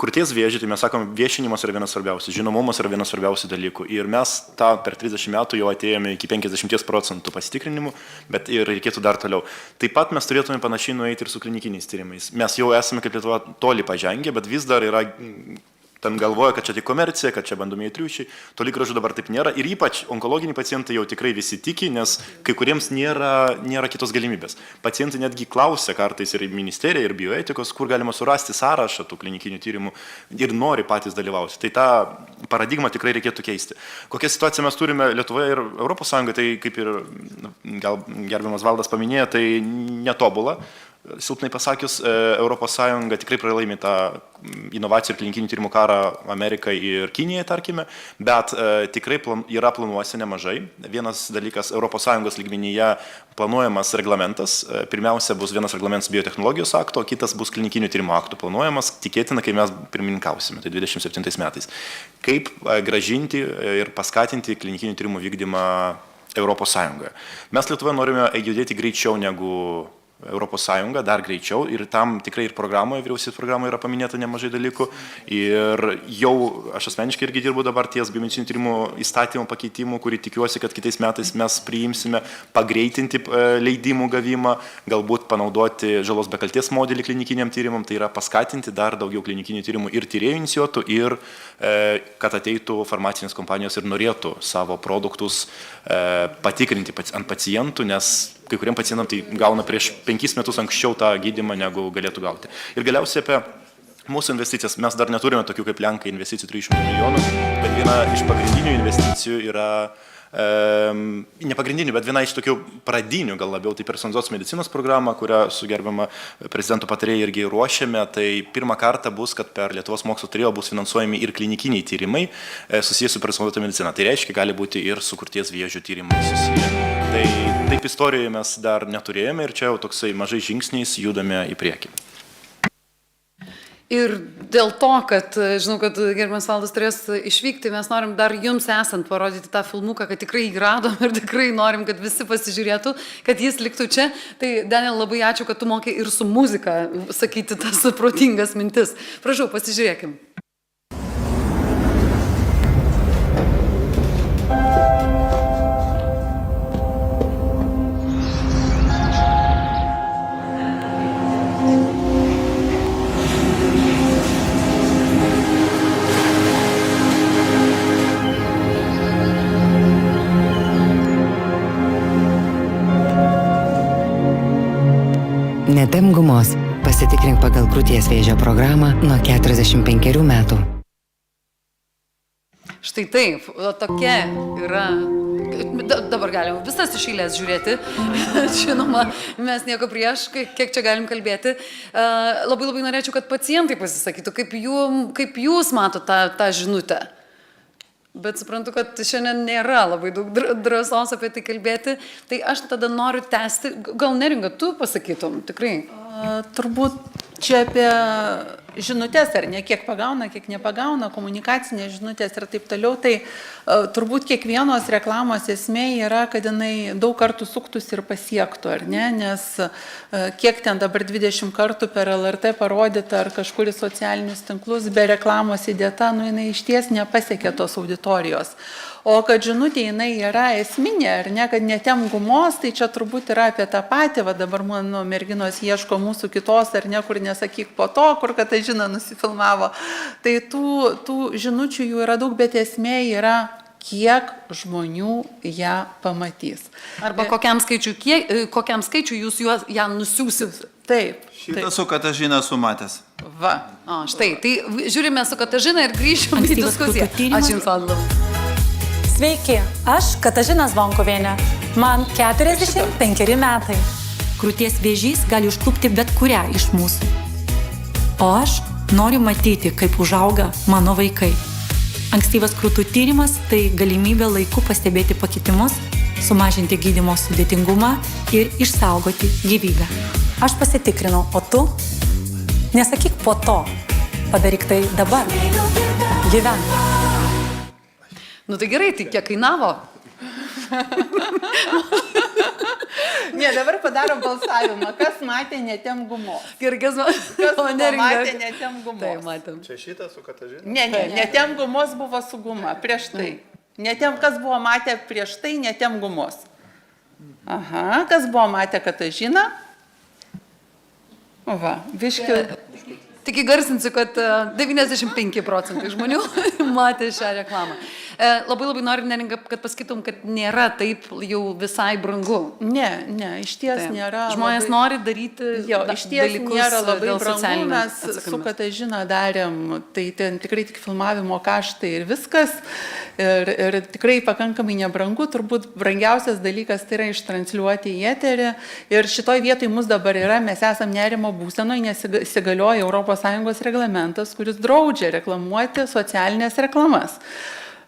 krūties vėžį, tai mes sakom, viešinimas yra vienas svarbiausių, žinomumas yra vienas svarbiausių dalykų. Ir mes tą per 30 metų jau atėjome iki 50% pasitikrinimų, bet ir reikėtų dar toliau. Taip pat mes turėtume panašiai nueiti ir su klinikiniais tyrimais. Mes jau esame kaip Lietuva toli pažengę, bet vis dar yra ten galvoja, kad čia tik komercija, kad čia bandomieji triušiai. Toli gražu dabar taip nėra. Ir ypač onkologiniai pacientai jau tikrai visi tiki, nes kai kuriems nėra kitos galimybės. Pacientai netgi klausia kartais ir ministerija, ir bioetikos, kur galima surasti sąrašą tų klinikinių tyrimų ir nori patys dalyvauti. Tai tą paradigmą tikrai reikėtų keisti. Kokią situaciją mes turime Lietuvoje ir ES, tai kaip ir gal gerbiamas Valdas paminėjo, tai netobula. Silpnai pasakius, ES tikrai pralaimi tą inovacijų ir klinikinių tyrimų karą Amerikai ir Kinijai, tarkime, bet tikrai yra planuose nemažai. Vienas dalykas, ES lygmenyje planuojamas reglamentas. Pirmiausia, bus vienas reglamentas biotechnologijos akto, o kitas bus klinikinių tyrimų akto planuojamas, tikėtina, kai mes pirmininkausime, tai 27 metais. Kaip grąžinti ir paskatinti klinikinių tyrimų vykdymą ES. Mes Lietuvoje norime judėti greičiau negu Europos Sąjungą dar greičiau ir tam tikrai ir programoje, vyriausybės programoje yra paminėta nemažai dalykų. Ir jau aš asmeniškai irgi dirbu dabar ties biomedicininių tyrimų įstatymų pakeitimų, kurį tikiuosi, kad kitais metais mes priimsime pagreitinti leidimų gavimą, galbūt panaudoti žalos be kaltės modelį klinikiniam tyrimam, tai yra paskatinti dar daugiau klinikinių tyrimų ir tyrėjų inicijuotų ir kad ateitų farmacinės kompanijos ir norėtų savo produktus patikrinti ant pacientų, nes kai kuriem pacientam tai gauna prieš 5 metus anksčiau tą gydymą, negu galėtų gauti. Ir galiausiai apie mūsų investicijas. Mes dar neturime tokių kaip Lenkai investicijų 300 milijonų, bet viena iš pagrindinių investicijų yra, ne pagrindinių, bet viena iš tokių pradinių, gal labiau, tai personalizuotos medicinos programa, kurią su gerbiama prezidento patarėja irgi ruošiame. Tai pirmą kartą bus, kad per Lietuvos mokslo tarybą bus finansuojami ir klinikiniai tyrimai susijęs su personalizuota medicina. Tai reiškia, gali būti ir su krūties vėžio tyrimai susiję. Tai taip istorijoje mes dar neturėjome ir čia jau toksai mažai žingsniais judame į priekį. Ir dėl to, kad žinau, kad gerbiamas Valdas turės išvykti, mes norim dar jums esant parodyti tą filmuką, kad tikrai jį radom ir tikrai norim, kad visi pasižiūrėtų, kad jis liktų čia. Tai, Daniel, labai ačiū, kad tu mokai ir su muzika sakyti tas protingas mintis. Prašau, pasižiūrėkim. Netempk gumos. Pasitikrink pagal krūties vėžio programą nuo 45 metų. Štai taip, tokia yra. Dabar galim visas iš eilės žiūrėti. Žinoma, mes nieko prieš, kiek čia galim kalbėti. Labai norėčiau, kad pacientai pasisakytų, kaip jūs matote tą žinutę. Bet suprantu, kad šiandien nėra labai daug drąsos apie tai kalbėti. Tai aš tada noriu tęsti. Gal Neringa, tu pasakytum, tikrai? Turbūt čia apie žinutės, ar ne, kiek pagauna, kiek nepagauna, komunikacinės žinutės ir taip toliau. Tai turbūt kiekvienos reklamos esmė yra, kad jinai daug kartų suktųsi ir pasiektų, ar ne? Nes kiek ten dabar 20 kartų per LRT parodyta ar kažkur į socialinius tinklus be reklamos įdėta, jinai iš ties nepasiekė tos auditorijos. O kad žinutė jinai yra esminė, ar ne, kad netempk gumos, tai čia turbūt yra apie tą patį, va dabar mano merginos ieško mūsų kitos, ar ne, kur nesakyk po to, kur Katažina nusifilmavo. Tai tų žinučių jų yra daug, bet esmė yra, kiek žmonių ją pamatys. Arba kokiam skaičiu jūs ją nusiųsit. Taip. Šitą su Katažina sumatęs. Va. Štai, tai žiūrime su Katažina ir grįžime į diskusiją. Ačiū Jums, Adla. Sveiki, aš Katažina Zvonkuvienė. Man 45 metai. Krūties vėžys gali užklupti bet kurią iš mūsų. O aš noriu matyti, kaip užauga mano vaikai. Ankstyvas krūtų tyrimas – tai galimybė laiku pastebėti pakitimus, sumažinti gydymo sudėtingumą ir išsaugoti gyvybę. Aš pasitikrinau, o tu? Nesakyk po to, padaryk tai dabar. Gyvenk. Nu tai gerai, tai kiek kainavo? Ne, dabar padarom balsavimą. Kas matė netempk gumos? Gerai, kas matė netempk gumos? Tai matėm. Čia šitą su Katažina? Ne, netempk gumos buvo su guma, prieš tai. Kas buvo matę prieš tai, netempk gumos. Aha, kas buvo matę Katažiną? Va, biški. Tik įgarsinsiu, kad 95% žmonių matė šią reklamą. Labai noriu, Neringa, kad pasakytum, kad nėra taip jau visai brangu. Ne, iš ties nėra. Žmonės nori daryti iš ties nėra labai brangu. Mes su Katažina darėm, tai ten tikrai tik filmavimo kaštai ir viskas. Ir tikrai pakankamai nebrangu. Turbūt brangiausias dalykas tai yra ištransliuoti į eterį. Ir šitoj vietoj mus dabar yra, mes esam nerimo būsenoje, nes įsigalioja ES reglamentas, kuris draudžia reklamuoti socialinės reklamas.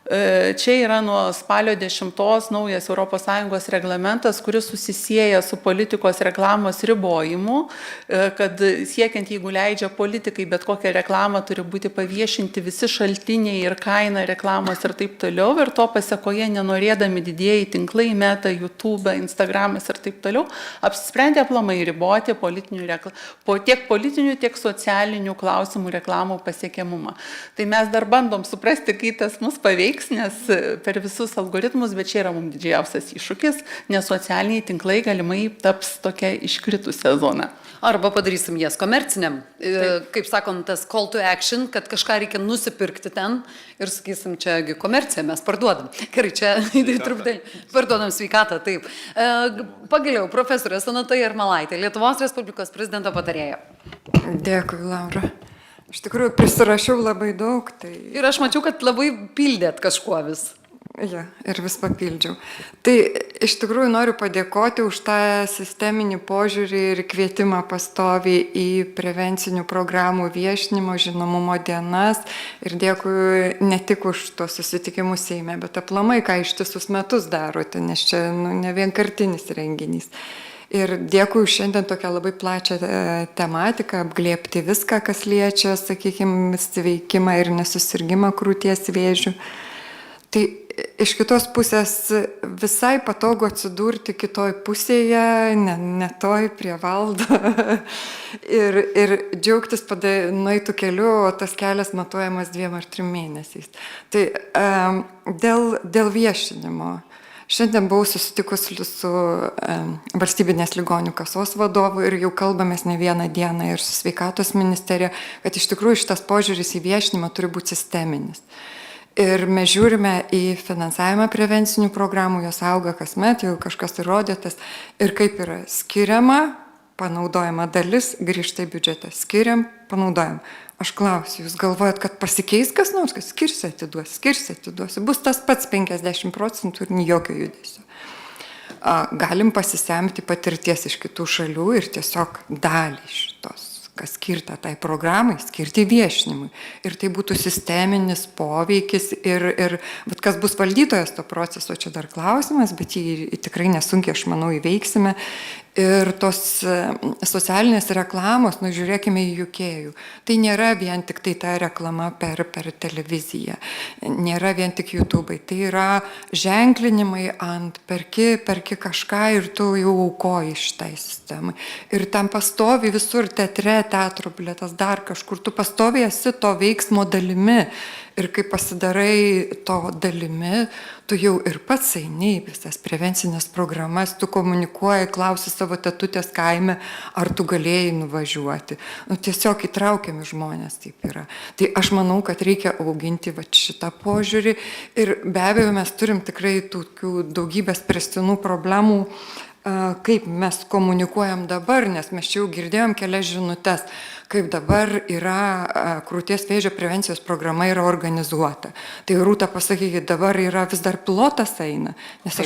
Čia yra nuo spalio 10 naujas ES reglamentas, kuris susisieja su politikos reklamos ribojimu, kad siekiant, jeigu leidžia politikai, bet kokią reklamą turi būti paviešinti visi šaltiniai ir kaina reklamos ir taip toliau. Ir to pasekoje, nenorėdami didieji tinklai, Meta, YouTube, Instagramas ir taip toliau, apsisprendė aplamai riboti tiek politinių, tiek socialinių klausimų reklamų pasiekiamumą. Tai mes dar bandom suprasti, kai tas mus paveiks, nes per visus algoritmus, bet čia yra mums didžiausias iššūkis, nes socialiniai tinklai galimai taps tokia iškritusią zoną. Arba padarysim jas komerciniam, kaip sakom, tas call to action, kad kažką reikia nusipirkti ten ir sakysim, čiagi komercija, mes parduodam. Gerai, čia truputėlį parduodam sveikatą, taip. Pagaliau, profesorė Sonata Jarmalaitė, Lietuvos Respublikos prezidento patarėja. Dėkui, Laura. Iš tikrųjų, prisirašiau labai daug. Ir aš mačiau, kad labai pildėt kažkuo vis. Ja, ir vis papildžiau. Tai iš tikrųjų noriu padėkoti už tą sisteminį požiūrį ir kvietimą pastoviai į prevencinių programų viešinimo žinomumo dienas. Ir dėkui ne tik už tuos susitikimus Seime, bet aplamai, ką ištisus metus darote, nes čia ne vienkartinis renginys. Ir dėkui šiandien tokią labai plačią tematiką, apglėbti viską, kas liečia, sakykime, sveikimą ir nesusirgimą krūties vėžių. Tai iš kitos pusės visai patogu atsidurti kitoj pusėje, ne toj prie valdo ir džiaugtis nueitų keliu, o tas kelias matuojamas 2 ar 3 mėnesiais. Tai dėl viešinimo. Šiandien buvau susitikus su valstybinės ligonių kasos vadovu ir jau kalbamės ne vieną dieną ir su sveikatos ministerija, kad iš tikrųjų šitas požiūris į viešinimą turi būti sisteminis. Ir mes žiūrime į finansavimą prevencinių programų, jos auga kasmet, jau kažkas įrodytas, ir kaip yra skiriama, panaudojama dalis, grįžta į biudžetą. Skiriam, panaudojam. Aš klausiu, jūs galvojat, kad pasikeis kas nors, kad skirsi atiduosi, bus tas pats 50% ir jokio judesio. Galim pasisemti patirties iš kitų šalių ir tiesiog dalį šitos, kas skirta tai programai, skirti viešinimui. Ir tai būtų sisteminis poveikis ir kas bus valdytojas to proceso, čia dar klausimas, bet jį tikrai nesunkiai, aš manau, įveiksime. Ir tos socialinės reklamos, žiūrėkime į Jukėjų. Tai nėra vien tik tai ta reklama per televiziją, nėra vien tik YouTube. Tai yra ženklinimai ant perki kažką ir tu jau aukoji šitai sistemai. Ir tam pastovi visur teatre, teatro bilietas, dar kažkur, tu pastovi esi to veiksmo dalimi. Ir kai pasidarai to dalimi, tu jau ir pats eini į visas prevencinės programas, tu komunikuoji, klausi savo tetutės kaime, ar tu galėjai nuvažiuoti. Tiesiog įtraukiami žmonės taip yra. Tai aš manau, kad reikia auginti šitą požiūrį ir be abejo mes turim tikrai tokių daugybės spręstinų problemų, kaip mes komunikuojam dabar, nes mes čia jau girdėjom kelias žinutes, kaip dabar yra krūties vėžio prevencijos programa yra organizuota. Tai Rūta, pasakykit, dabar yra vis dar pilotas eina, nes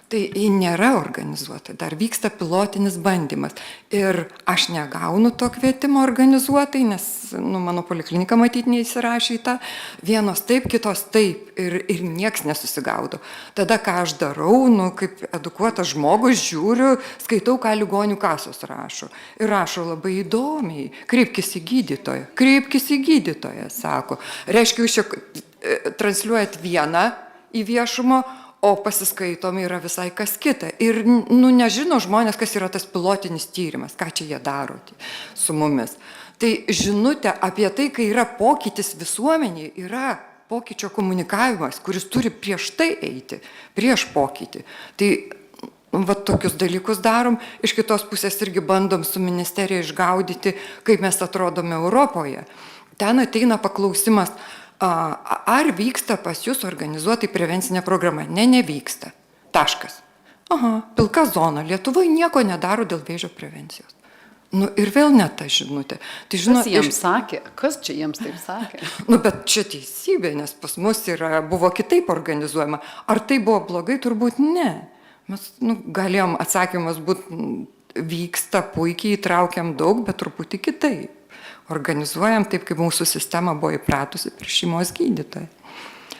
tai nėra organizuota, dar vyksta pilotinis bandymas. Ir aš negaunu to kvietimo organizuotai, nes mano poliklinika matyti neįsirašė į tą. Vienos taip, kitos taip. Ir nieks nesusigaudo. Tada ką aš darau, kaip edukuotas žmogus, žiūriu, skaitau, ką ligonių kasos rašo. Ir rašo labai įdomiai. Kreipkis į gydytoją, sako. Reiškia, jūs čia transliuojat vieną į viešumo, o pasiskaitomi yra visai kas kita. Ir nežino žmonės, kas yra tas pilotinis tyrimas, ką čia jie daro su mumis. Tai žinutė apie tai, kai yra pokytis visuomenėje, yra pokyčio komunikavimas, kuris turi prieš tai eiti, prieš pokytį. Tai tokius dalykus darom. Iš kitos pusės irgi bandom su ministerija išgaudyti, kaip mes atrodome Europoje. Ten ateina paklausimas, ar vyksta pas jūs organizuotai prevencinė programa? Ne, nevyksta. Taškas. Pilka zona. Lietuvoje nieko nedaro dėl vėžio prevencijos. Ir vėl ne ta žinutė. Tai, kas jiems sakė? Kas čia jiems taip sakė? Bet čia teisybė, nes pas mus buvo kitaip organizuojama. Ar tai buvo blogai? Turbūt ne. Mes galėjom atsakymas būti, vyksta puikiai, įtraukiam daug, bet truputį kitaip. Organizuojam taip, kaip mūsų sistema buvo įpratusi prieš šeimos gydytoją.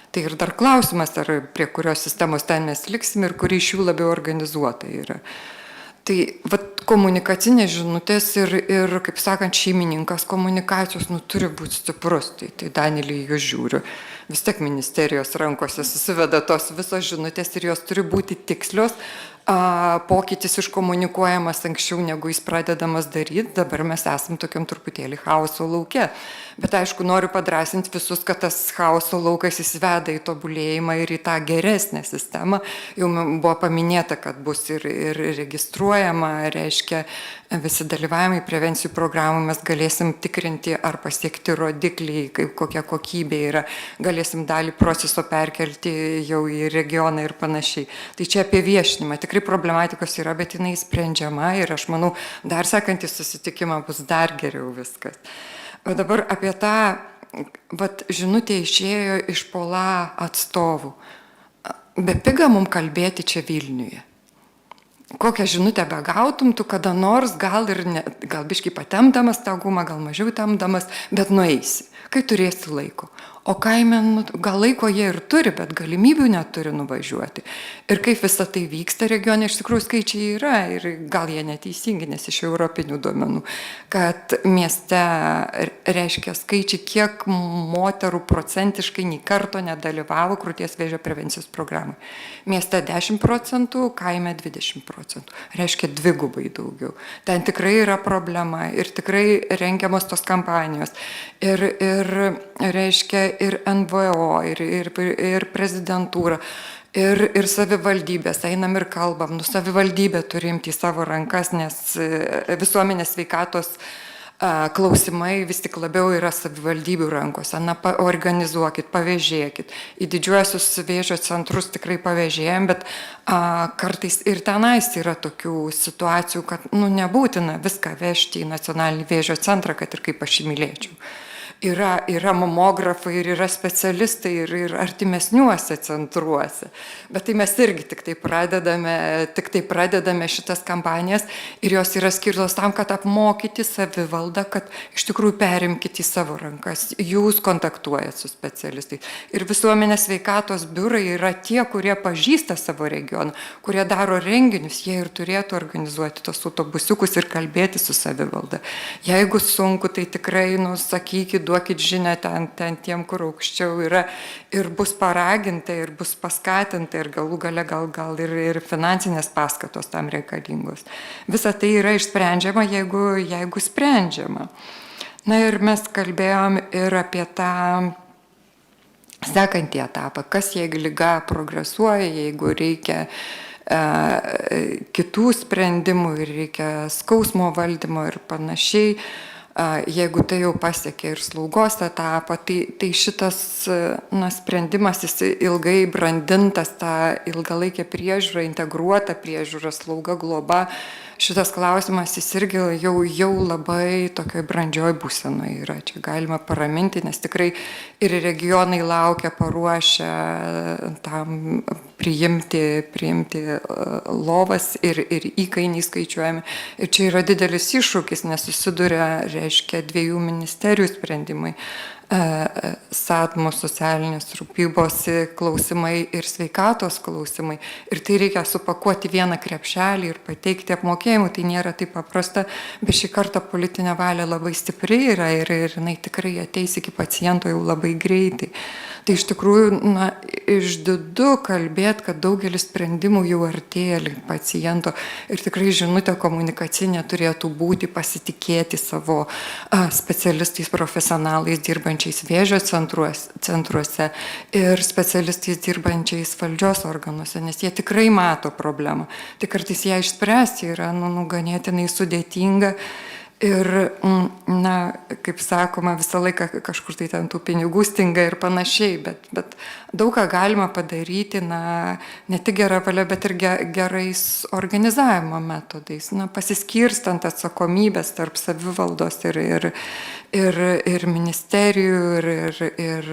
Tai ir dar klausimas, ar prie kurios sistemos ten mes liksim ir kuri iš jų labiau organizuota yra. Tai vat, komunikacinės žinutės ir, kaip sakant, šeimininkas komunikacijos turi būti stiprus. Tai Danilį jūs žiūriu. Vis tiek ministerijos rankose susiveda tos visos žinutės ir jos turi būti tikslios. Pokytis iškomunikuojamas anksčiau, negu jis pradedamas daryti. Dabar mes esam tokiam truputėlį chaoso lauke. Bet aišku, noriu padrasinti visus, kad tas chaoso laukas įsiveda į tobulėjimą ir į tą geresnę sistemą. Jau buvo paminėta, kad bus ir registruojama, reiškia, visi dalyvavimai prevencijų programų, mes galėsim tikrinti, ar pasiekti rodikliai, kokia kokybė yra, galėsim dalį proceso perkelti jau į regioną ir panašiai. Tai čia apie viešinimą. Tikrai problematikos yra, bet jinai sprendžiama ir aš manau, dar sekantį susitikimą bus dar geriau viskas. O dabar apie tą, žinutė išėjo iš Pola atstovų. Bepiga mums kalbėti čia Vilniuje. Kokią žinutę begautum, tu kada nors gal biškai patemdamas tą gumą, gal mažiau temdamas, bet nueisi, kai turėsi laiko. O kaime, gal laiko jie ir turi, bet galimybių neturi nuvažiuoti. Ir kaip visą tai vyksta regione, iš tikrųjų skaičiai yra ir gal jie neteisingi, nes iš europinių duomenų, kad mieste reiškia skaičiai, kiek moterų procentiškai nei karto nedalyvavo krūties vėžio prevencijos programai. Mieste 10%, kaime 20%. Reiškia dvigubai daugiau. Ten tikrai yra problema ir tikrai rengiamos tos kampanijos. Ir reiškia, ir NVO, ir prezidentūra, ir savivaldybės. Einam ir kalbam. Savivaldybė turi imti į savo rankas, nes visuomenės sveikatos klausimai vis tik labiau yra savivaldybių rankose. Organizuokit, pavėžėkit. Į didžiuosius vėžio centrus tikrai pavėžėjom, bet kartais ir tenais yra tokių situacijų, kad nebūtina viską vežti į nacionalinį vėžio centrą, kad ir kaip aš jį mylėčiau. Yra mamografai ir yra specialistai ir artimesniuose centruose. Bet tai mes irgi tik tai pradedame šitas kampanijas ir jos yra skirtos tam, kad apmokyti savivaldą, kad iš tikrųjų perimkite į savo rankas. Jūs kontaktuojat su specialistais. Ir visuomenės sveikatos biurai yra tie, kurie pažįsta savo regioną, kurie daro renginius, jie ir turėtų organizuoti tos autobusiukus ir kalbėti su savivalda. Jeigu sunku, tai tikrai, sakykit, duokit žinę ten tiem, kur aukščiau yra ir bus paraginta, ir bus paskatinta, ir galų gale gal ir finansinės paskatos tam reikalingos. Visa tai yra išsprendžiama, jeigu sprendžiama. Na ir mes kalbėjom ir apie tą sekantį etapą, kas jeigu liga progresuoja, jeigu reikia kitų sprendimų ir reikia skausmo valdymo ir panašiai. Jeigu tai jau pasiekė ir slaugos etapą, tai šitas sprendimas, jis ilgai brandintas, ta ilgalaikė priežiūra, integruota priežiūra, slauga, globa, šitas klausimas jis irgi jau labai tokioj brandžioj būsenoj yra. Čia galima paraminti, nes tikrai ir regionai laukia, paruošia tam priimti lovas ir įkainiai skaičiuojami. Ir čia yra didelis iššūkis, nes susiduria, reiškia, 2 ministerijų sprendimai. SATMO, socialinės rūpybos klausimai ir sveikatos klausimai. Ir tai reikia supakuoti vieną krepšelį ir pateikti apmokėjimų. Tai nėra taip paprasta, bet šį kartą politinė valia labai stipri yra ir jinai tikrai ateis iki paciento jau labai greitai. Tai iš tikrųjų, išdidu kalbėti, kad daugelis sprendimų jau artėja link paciento ir tikrai žinutė komunikacinė turėtų būti pasitikėti savo specialistais, profesionalais dirbančiais vėžio centruose ir specialistais dirbančiais valdžios organuose, nes jie tikrai mato problemą. Tai kartais ją išspręsti yra ganėtinai sudėtinga. Ir, kaip sakoma, visą laiką kažkur tai ten tų pinigų stinga ir panašiai, bet daug ką galima padaryti, ne tik gera valia, bet ir gerais organizavimo metodais, pasiskirstant atsakomybės tarp savivaldos ir ministerijų ir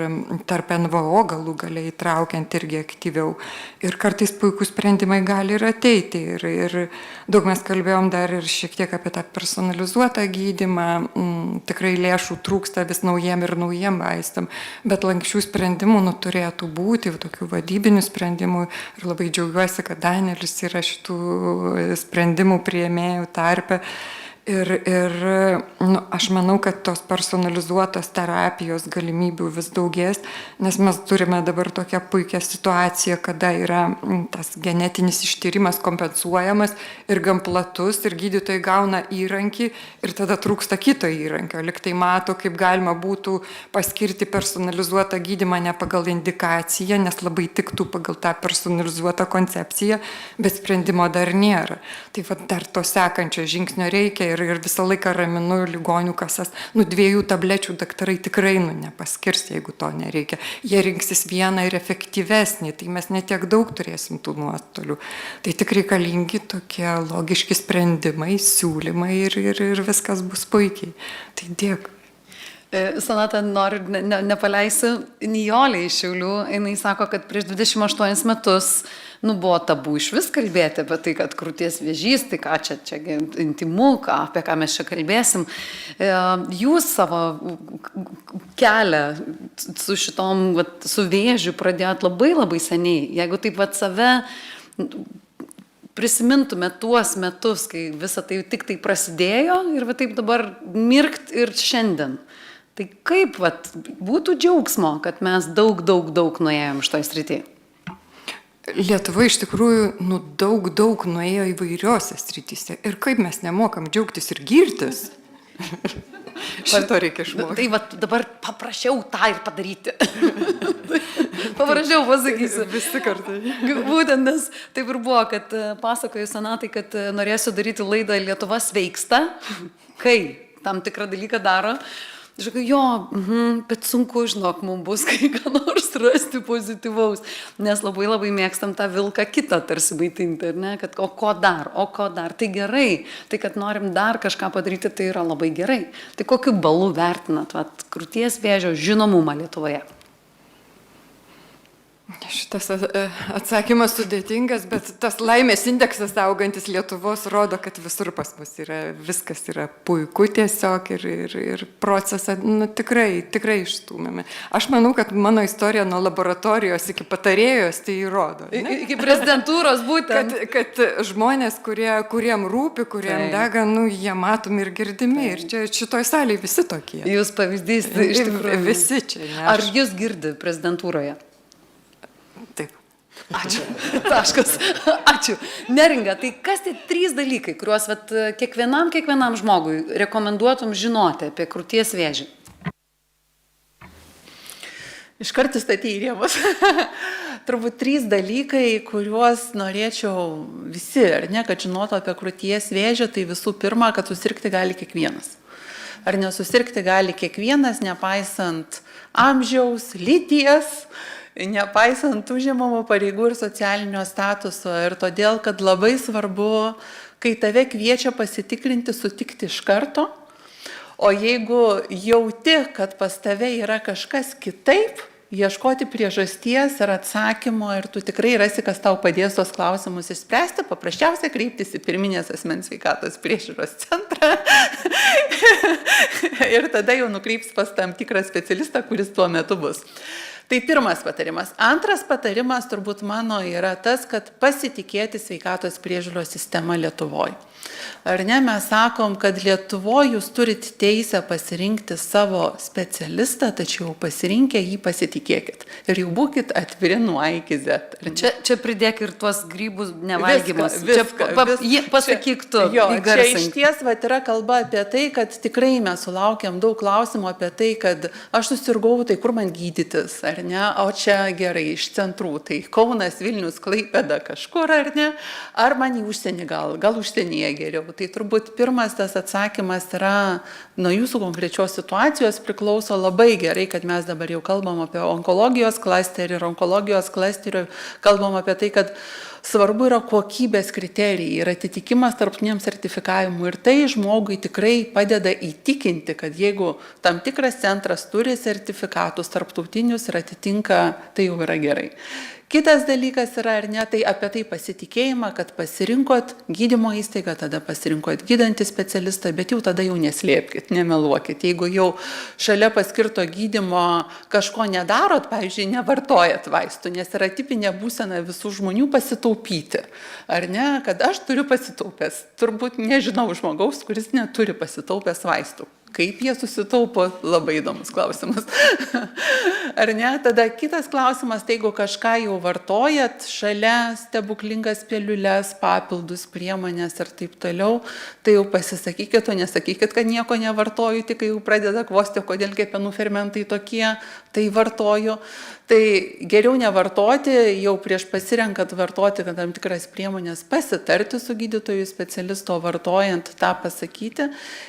tarp NVO galų galiai įtraukiant irgi aktyviau. Ir kartais puikūs sprendimai gali ir ateiti. Ir daug mes kalbėjom dar ir šiek tiek apie tą personalizuotą personalizuotą gydymą, tikrai lėšų trūksta vis naujiem ir naujiem vaistam, bet lankščių sprendimų turėtų būti, tokių vadybinių sprendimų, ir labai džiaugiuosi, kad Danielis yra šitų sprendimų priėmėjų tarpe. Ir aš manau, kad tos personalizuotos terapijos galimybių vis daugės, nes mes turime dabar tokią puikią situaciją, kada yra tas genetinis ištyrimas kompensuojamas ir gan platus, ir gydytojai gauna įrankį ir tada trūksta kito įrankio. Liktai mato, kaip galima būtų paskirti personalizuotą gydymą ne pagal indikaciją, nes labai tiktų pagal tą personalizuotą koncepciją, bet sprendimo dar nėra. Tai dar to sekančio žingsnio reikia. Ir visą laiką raminu ligonių kasas. 2 tablečių daktarai tikrai nepaskirs, jeigu to nereikia. Jie rinksis vieną ir efektyvesnį, tai mes netiek daug turėsim tų nuostolių. Tai tik reikalingi tokie logiški sprendimai, siūlymai ir viskas bus puikiai. Tai dėkui. Sonata, noriu nepaleisiu Nijolė iš Šiaulių. Jis sako, kad prieš 28 metus buvo tabu iš vis kalbėti apie tai, kad krūties vėžys, tai ką čia intimu, apie ką mes čia kalbėsim. Jūs savo kelią su šitom, su vėžiu pradėjot labai seniai. Jeigu taip save prisimintume tuos metus, kai visa tai tik tai prasidėjo ir taip dabar mirkt ir šiandien. Tai kaip būtų džiaugsmo, kad mes daug nuėjom šitoj srity? Lietuva iš tikrųjų daug nuėjo įvairiose srityse. Ir kaip mes nemokam džiaugtis ir girtis. Šito reikia išmokti. Tai dabar paprašiau tą ir padaryti. Paprašiau pasakysiu. Visi kartai. Būtent, nes taip ir buvo, kad pasakoju Sonatai, kad norėsiu daryti laidą Lietuva sveiksta, kai tam tikrą dalyką daro. Žinau, jo, bet sunku, žinok, mums bus kai ką nors rasti pozityvaus, nes labai mėgstam tą vilką kitą tarsi maitinti, ar ne, kad o ko dar, tai gerai, tai kad norim dar kažką padaryti, tai yra labai gerai. Tai kokiu balu vertinat krūties vėžio žinomumą Lietuvoje? Šitas atsakymas sudėtingas, bet tas laimės indeksas augantis Lietuvos rodo, kad visur pas mus viskas yra puiku tiesiog ir procesą tikrai išstūmėme. Aš manau, kad mano istorija nuo laboratorijos iki patarėjos tai įrodo. Iki prezidentūros būtent. Kad žmonės, kuriem rūpi, kuriem dega, jie matomi ir girdimi. Ir čia šitoj salėje visi tokie. Jūs pavyzdys, iš tikrųjų. Visi čia. Ar jūs girdi prezidentūroje? Taip. Ačiū. Taškas. Ačiū. Neringa, tai kas tie 3 dalykai, kuriuos kiekvienam žmogui rekomenduotum žinoti apie krūties vėžį? Iškart įstatyti į rėmus. Turbūt 3 dalykai, kuriuos norėčiau visi, ar ne, kad žinotų apie krūties vėžį, tai visų pirma, kad susirgti gali kiekvienas. Ar nesusirgti gali kiekvienas, nepaisant amžiaus, lyties, nepaisant užimamų pareigų ir socialinio statuso. Ir todėl, kad labai svarbu, kai tave kviečia pasitikrinti, sutikti iš karto, o jeigu jauti, kad pas tave yra kažkas kitaip, ieškoti priežasties ir atsakymo ir tu tikrai rasi, kas tau padės tos klausimus išspręsti, paprasčiausiai kreiptis į pirminės asmens sveikatos priežiūros centrą ir tada jau nukreips pas tam tikrą specialistą, kuris tuo metu bus. Tai pirmas patarimas. Antras patarimas turbūt mano yra tas, kad pasitikėti sveikatos priežiūros sistema Lietuvoje. Ar ne, mes sakom, kad Lietuvoje jūs turite teisę pasirinkti savo specialistą, tačiau pasirinkę jį pasitikėkit. Ir jau būkit atviri nuo A iki Z. Čia pridėk ir tuos grybus nevalgymus. Pasakyk tu. Jo, čia iš ties yra kalba apie tai, kad tikrai mes sulaukiam daug klausimų apie tai, kad aš susirgau, tai kur man gydytis, ar ne? O čia gerai, iš centrų, tai Kaunas, Vilnius, Klaipėda kažkur, ar ne? Ar man į užsienį gal užsienyje geriau. Tai turbūt pirmas tas atsakymas yra nuo jūsų konkrečios situacijos priklauso. Labai gerai, kad mes dabar jau kalbam apie onkologijos klasterį ir onkologijos klasterių kalbam apie tai, kad svarbu yra kokybės kriterijai ir atitikimas tarptautiniam sertifikavimui. Ir tai žmogui tikrai padeda įtikinti, kad jeigu tam tikras centras turi sertifikatus tarptautinius ir atitinka, tai jau yra gerai. Kitas dalykas yra, ar ne, tai apie tai pasitikėjimą, kad pasirinkot gydymo įstaigą, tada pasirinkot gydantį specialistą, bet jau tada jau neslėpkit, nemeluokit. Jeigu jau šalia paskirto gydymo kažko nedarot, pavyzdžiui, nevartojat vaistų, nes yra tipinė būsena visų žmonių pasitaupyti. Ar ne, kad aš turiu pasitaupęs. Turbūt nežinau žmogaus, kuris neturi pasitaupęs vaistų. Kaip jie susitaupo, labai įdomus klausimas. Ar ne? Tada kitas klausimas, tai jeigu kažką jau vartojat, šalia stebuklingas piliules, papildus, priemonės ir taip toliau, tai jau pasisakykit, o nesakykit, kad nieko nevartoju, tik kai jau pradeda kvosti, kodėl kepenų fermentai tokie, tai vartoju. Tai geriau nevartoti, jau prieš pasirenkant vartoti tam tikras priemonės, pasitarti su gydytoju specialisto vartojant, tą pasakyti.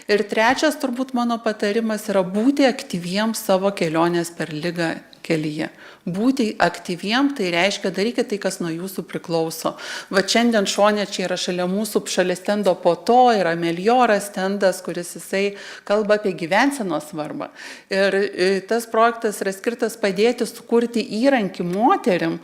Ir trečias turbūt mano patarimas yra būti aktyviems savo kelionės per ligą kelyje. Būti aktyviem, tai reiškia darykite tai, kas nuo jūsų priklauso. Va šiandien šonė čia yra šalia mūsų, šalia stendo po to yra Melioras stendas, kuris jisai kalba apie gyvensenos svarbą. Ir tas projektas yra skirtas padėti sukurti įrankį moterim,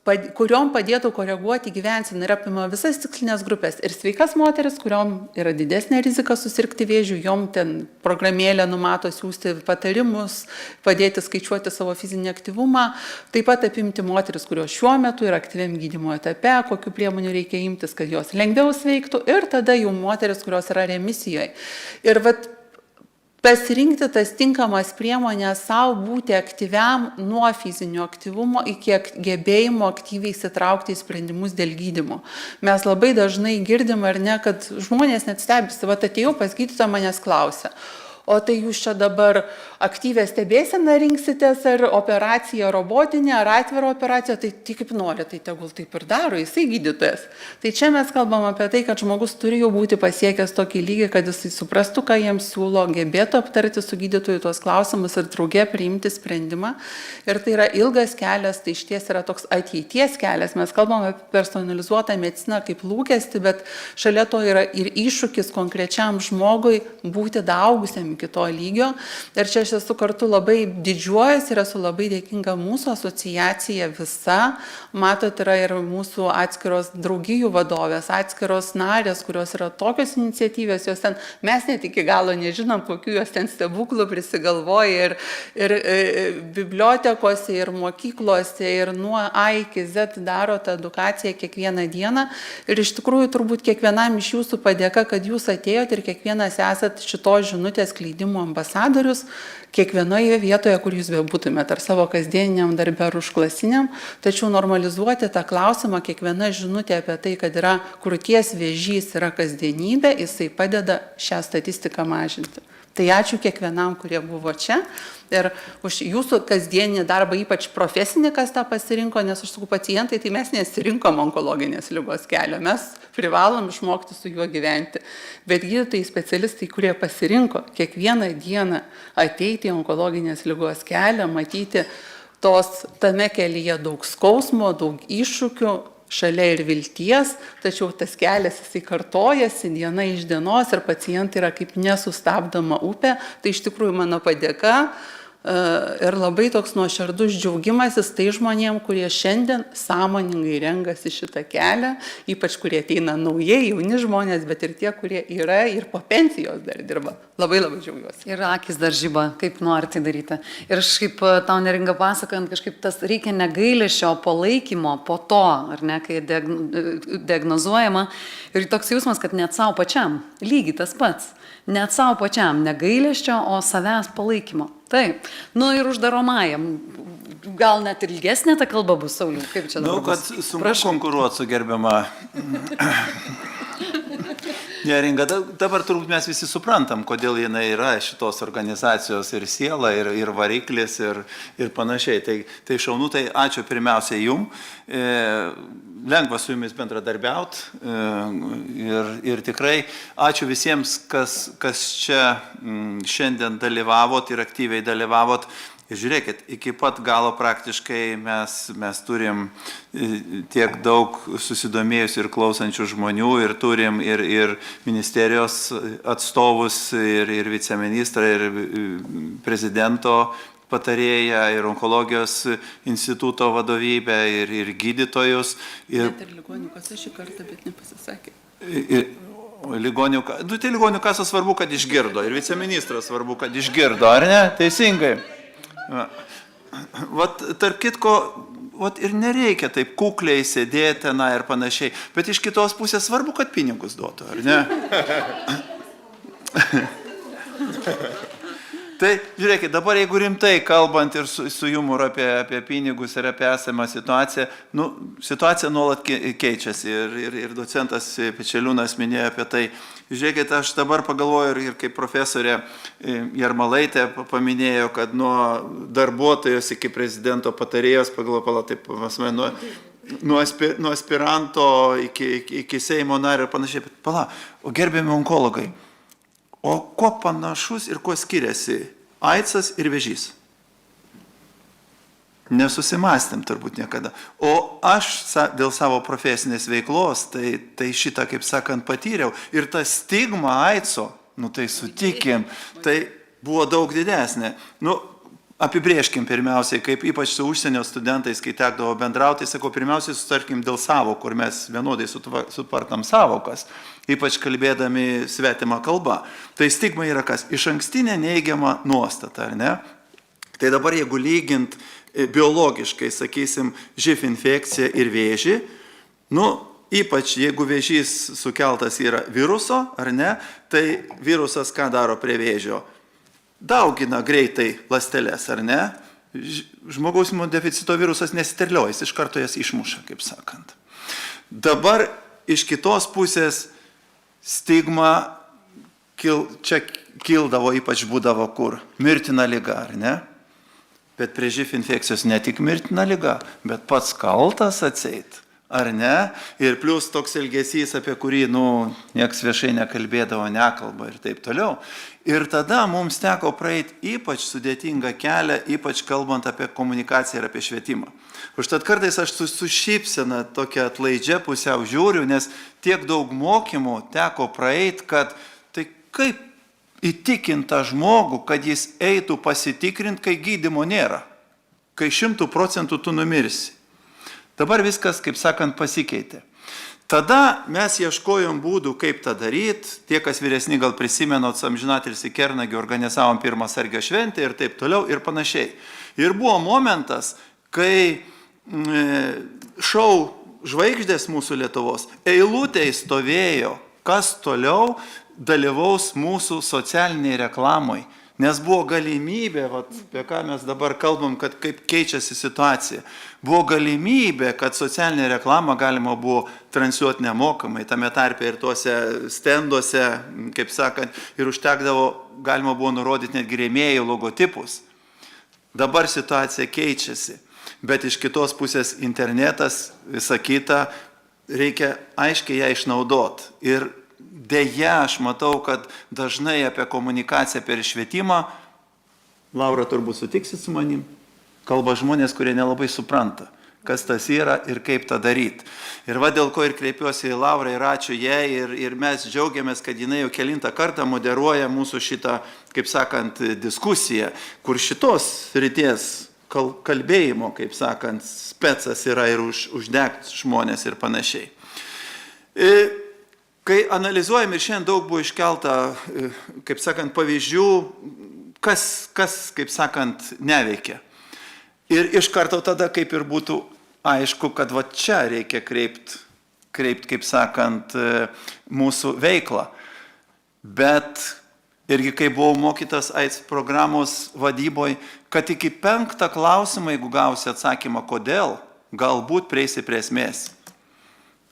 kuriom padėtų koreguoti gyvenseną ir apima visas tikslinės grupės. Ir sveikas moteris, kuriom yra didesnė rizika susirgti vėžiu, jom ten programėlė numato siūsti patarimus, padėti skaičiuoti savo fizinį aktyvumą, taip pat apimti moteris, kurios šiuo metu yra aktyviam gydymo etape, kokiu priemonių reikia imtis, kad jos lengviau sveiktų, ir tada jau moteris, kurios yra remisijoje. Ir pasirinkti tas tinkamas priemonės savo būti aktyviam nuo fizinio aktyvumo iki gebėjimo aktyviai įsitraukti į sprendimus dėl gydymo. Mes labai dažnai girdim, ar ne, kad žmonės net stebisi, va atėjau pas gydytoją, manęs klausia, o tai jūs čia dabar aktyvę stebėseną rinksitės, ar operaciją robotinę, ar atvirą operaciją, tai tik kaip nori, tai tegul taip ir daro, jisai gydytojas. Tai čia mes kalbam apie tai, kad žmogus turi jau būti pasiekęs tokį lygį, kad jisai suprastų, ką jiems siūlo, gebėtų aptarti su gydytoju tuos klausimus ir drauge priimti sprendimą. Ir tai yra ilgas kelias, tai išties yra toks ateities kelias. Mes kalbam apie personalizuotą mediciną kaip lūkestį, bet šalia to yra ir iššūkis konkrečiam žmogui būti daaugusiam iki to lygio. Ir čia aš esu kartu labai didžiuojas ir esu labai dėkinga mūsų asociacija visa. Matot, yra ir mūsų atskiros draugijų vadovės, atskiros narės, kurios yra tokios iniciatyvės, jos ten, mes net iki galo nežinom, kokių jos ten stebuklų prisigalvoja ir bibliotekose, ir mokyklose, ir nuo A iki Z daro tą edukaciją kiekvieną dieną. Ir iš tikrųjų turbūt kiekvienam iš jūsų padėka, kad jūs atėjot ir kiekvienas esat šitos žinutės skleidimo ambasadorius, kiekvienoje vietoje, kur jūs bebūtumėte, ar savo kasdieniniam darbę, ar užklasiniam, tačiau normalizuoti tą klausimą, kiekviena žinutė apie tai, kad yra krūties vėžys yra kasdienybė, jisai padeda šią statistiką mažinti. Tai ačiū kiekvienam, kurie buvo čia ir už jūsų kasdienį darbą, ypač profesinį, kas tą pasirinko, nes aš sakau, pacientai, tai mes nesirinkom onkologinės ligos kelio, mes privalom išmokti su juo gyventi. Bet gydytojai, specialistai, kurie pasirinko kiekvieną dieną ateiti į onkologinės ligos kelią, matyti tame kelyje daug skausmo, daug iššūkių, šalia ir vilties, tačiau tas kelias jisai kartojasi diena iš dienos ir pacientai yra kaip nesustabdoma upė. Tai iš tikrųjų mano padėka ir labai toks nuoširdus džiaugimasis tai žmonėm, kurie šiandien sąmoningai renkasi šitą kelią, ypač kurie ateina naujai, jauni žmonės, bet ir tie, kurie yra ir po pensijos dar dirba. Labai labai džiaugiuosi. Ir akis dar žiba, kaip nori tai daryti. Ir kažkaip tau Neringa pasakojant, kažkaip tas reikia negailesčio palaikymo po to, ar ne, kai diagnozuojama. Ir toks jausmas, kad net savo pačiam, lygiai tas pats. Net savo pačiam negailesčio, o savęs palaikymo. Taip. Nu ir uždaromajam. Gal net ir ilgesnė ta kalba bus, Sauliau, kaip čia dabar bus? Kad sunku konkuruoti su gerbiama Neringa. Dabar turbūt mes visi suprantam, kodėl jinai yra šitos organizacijos ir siela, ir variklis, ir panašiai. Tai šaunu, tai ačiū pirmiausia jum. Lengva su jumis bendradarbiauti ir tikrai ačiū visiems, kas čia šiandien dalyvavot ir aktyviai dalyvavot. Ir žiūrėkit, iki pat galo praktiškai mes turim tiek daug susidomėjusių ir klausančių žmonių ir turim ir ministerijos atstovus, ir viceministrą, ir prezidento patarėją, ir onkologijos instituto vadovybę, ir gydytojus. Net ir ligonių kasa šį kartą, bet nepasisakė. Tai ligonių kasą svarbu, kad išgirdo, ir viceministras svarbu, kad išgirdo, ar ne? Teisingai. Vat, tarp kitko, vat, ir nereikia taip kukliai sėdėti tenai ir panašiai, bet iš kitos pusės svarbu, kad pinigus duotų, ar ne? Tai, žiūrėkit, dabar jeigu rimtai kalbant ir su jumoru apie pinigus ir apie esamą situaciją, situacija nuolat keičiasi ir docentas Pečeliūnas minėjo apie tai. Žiūrėkit, aš dabar pagalvoju ir kaip profesorė Jarmalaitė paminėjo, kad nuo darbuotojos iki prezidento patarėjos, pagalvoju, taip, nuo aspiranto iki Seimo nario ir panašiai. O gerbiami onkologai, o kuo panašus ir kuo skiriasi AIDSas ir vėžys? Nesusimastėm turbūt niekada. O aš dėl savo profesinės veiklos, tai šitą, kaip sakant, patyriau. Ir ta stigma AIDSo, tai sutikim, tai buvo daug didesnė. Apibrėžkim pirmiausiai, kaip ypač su užsienio studentais, kai tekdavo bendrauti, sakau, pirmiausiai sutarkim dėl savo, kur mes vienodai supartam savokas, ypač kalbėdami svetimą kalbą. Tai stigma yra kas? Iš ankstinė neigiama nuostata, ar ne? Tai dabar jeigu lygint biologiškai, sakysim, živ infekciją ir vėžį, ypač jeigu vėžys sukeltas yra viruso, ar ne, tai virusas ką daro prie vėžio? Daugina greitai ląsteles, ar ne? Žmogaus imunodeficito virusas nesiterlioja, jis iš karto jas išmuša, kaip sakant. Dabar iš kitos pusės stigma čia kildavo, ypač būdavo kur? Mirtina liga, ar ne? Bet prie živ infekcijos ne tik mirtina liga, bet pats kaltas atseit, ar ne? Ir plus toks elgesys, apie kurį, nieks viešai nekalbėdavo, nekalba ir taip toliau. Ir tada mums teko praeiti ypač sudėtingą kelią, ypač kalbant apie komunikaciją ir apie švietimą. Užtat kartais aš su šypsena tokia atlaidžia pusiau žiūriu, nes tiek daug mokymų teko praeiti, kad tai kaip įtikinta žmogų, kad jis eitų pasitikrinti, kai gydymo nėra, kai 100% tu numirsi. Dabar viskas, kaip sakant, pasikeitė. Tada mes ieškojom būdų, kaip tą daryti. Tie, kas vyresni gal prisimenot, amžinatilsį Kernagį organizavom pirmą Sargio šventę ir taip toliau ir panašiai. Ir buvo momentas, kai šou žvaigždės mūsų Lietuvos eilutėj stovėjo, kas toliau dalyvaus mūsų socialiniai reklamai. Nes buvo galimybė, apie ką mes dabar kalbam, kad kaip keičiasi situacija. Buvo galimybė, kad socialinę reklamą galima buvo transliuoti nemokamai, tame tarpe ir tuose stenduose, kaip sakant, ir užtekdavo, galima buvo nurodyti net rėmėjų logotipus. Dabar situacija keičiasi, bet iš kitos pusės internetas, visa kita, reikia aiškiai ją išnaudoti. Ir deja, aš matau, kad dažnai apie komunikaciją per švietimą, Laura turbūt sutiksit su manim, kalba žmonės, kurie nelabai supranta, kas tas yra ir kaip tą daryti. Ir dėl ko ir kreipiuosi į Laurą ir ačiū jai ir mes džiaugiamės, kad jinai jau kelintą kartą moderuoja mūsų šitą, kaip sakant, diskusiją, kur šitos ryties kalbėjimo, kaip sakant, specas yra ir uždegt žmonės ir panašiai. Kai analizuojam ir šiandien daug buvo iškelta, kaip sakant, pavyzdžių, kas, kaip sakant, neveikia. Ir iš karto tada kaip ir būtų aišku, kad čia reikia kreipti, kaip sakant, mūsų veiklą. Bet irgi kai buvau mokytas AIDS programos vadyboje, kad iki 5 klausimą, jeigu gausi atsakymą, kodėl, galbūt prieisi prie esmės.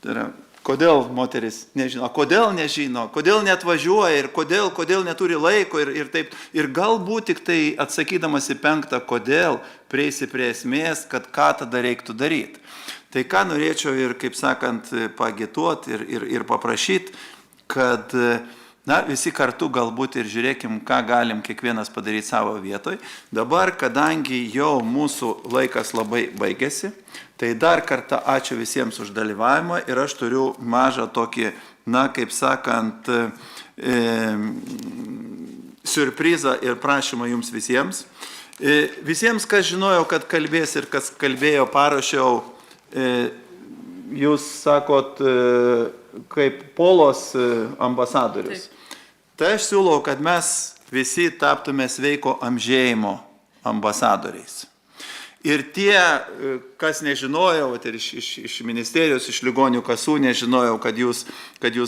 Tai yra, kodėl moteris nežino, kodėl nežino, kodėl neatvažiuoja ir kodėl neturi laiko ir taip. Ir galbūt tik tai atsakydamas į 5, kodėl prieisi prie esmės, kad ką tada reiktų daryti. Tai ką norėčiau ir, kaip sakant, paagituoti ir paprašyti, kad visi kartu galbūt ir žiūrėkim, ką galim kiekvienas padaryti savo vietoj. Dabar, kadangi jau mūsų laikas labai baigėsi, tai dar kartą ačiū visiems už dalyvavimą ir aš turiu mažą tokį, kaip sakant, siurprizą ir prašymą jums visiems. Visiems, kas žinojau, kad kalbės ir kas kalbėjo, parašiau, jūs sakot, kaip Polos ambasadorius. Tai aš siūlau, kad mes visi taptume sveiko amžėjimo ambasadoriais. Ir tie, kas nežinojau, ir iš ministerijos, iš ligonių kasų nežinojau, kad jūs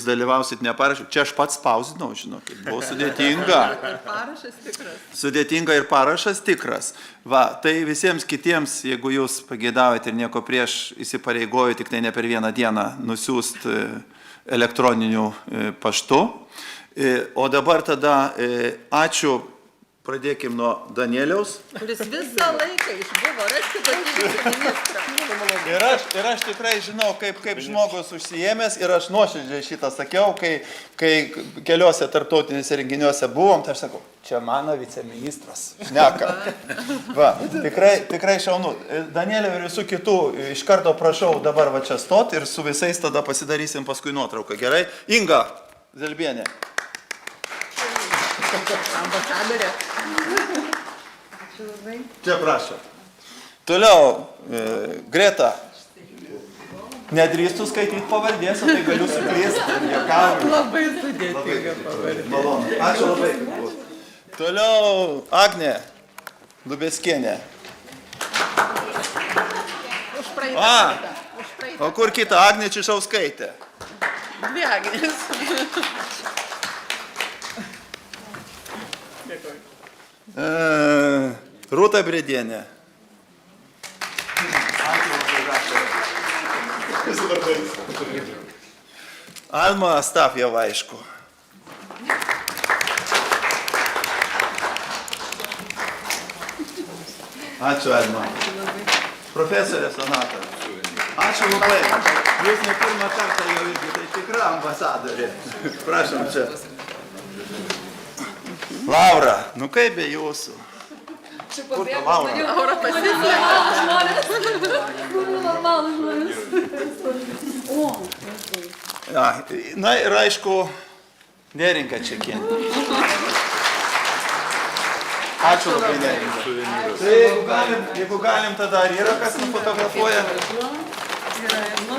dalyvausit, neparašiau. Čia aš pats spausdinau, žinokit, buvo sudėtinga. Ir parašas tikras. Sudėtinga ir parašas tikras. Va, tai visiems kitiems, jeigu jūs pageidaujate ir nieko prieš, įsipareigoju tik tai ne per vieną dieną nusiųst elektroniniu paštu. O dabar tada ačiū. Pradėkim nuo Danieliaus. Kuris visą laiką išbuvo, rasti tokį viceministrą. Ir aš tikrai žinau, kaip žmogus užsiėmęs, ir aš nuoširdžiai šitą sakiau, kai keliuose tarptautinėse renginiuose buvom, tai aš sakau, čia mano viceministras, šneka. Va, tikrai šaunu. Danieliau ir visų kitų, iš karto prašau dabar va čia stot ir su visais tada pasidarysim paskui nuotrauką. Gerai? Inga Zelbienė. Ambasadorė. Čia prašau. Toliau, Greta. Nedrįstų skaityti pavardės, o tai galiu suklysti. Labai sudėtinga pavardė. Malonu. Ačiū labai. Toliau, Agnė Lubeskienė. O kur kita? Agnė Čišauskaitė. Dvi Agnės. Rūta Bredienė. Alma Astafjeva, aišku. Ačiū, Alma. Profesorė Sonata. Ačiū labai. Jūs ne pirmą kartą jau irgi, tai tikra ambasadorė. Prašom čia. Laura, nu kaip be jūsų? Kur ta Laura? Laura pasisveikinti. Na ir aišku, Neringa Čekienė. Ačiū labai, Neringa. Tai jeigu galim, tada ar yra kas nufotografuoja?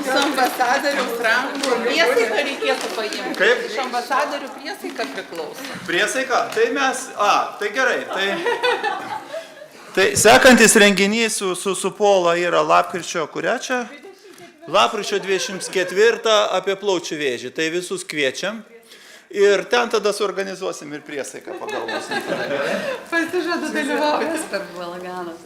Su ambasadoriaus rankų priesaiką reikėtų paimti. Kaip? Iš ambasadorių priesaika priklauso. Priesaika? Tai mes, tai gerai. Tai sekantis renginys su Pola yra lapkričio, kurią čia? Lapkričio 24 apie plaučių vėžį. Tai visus kviečiam. Ir ten tada suorganizuosim ir priesaiką, pagalvosim. Pasižadu dalyvauti. Per balaganas.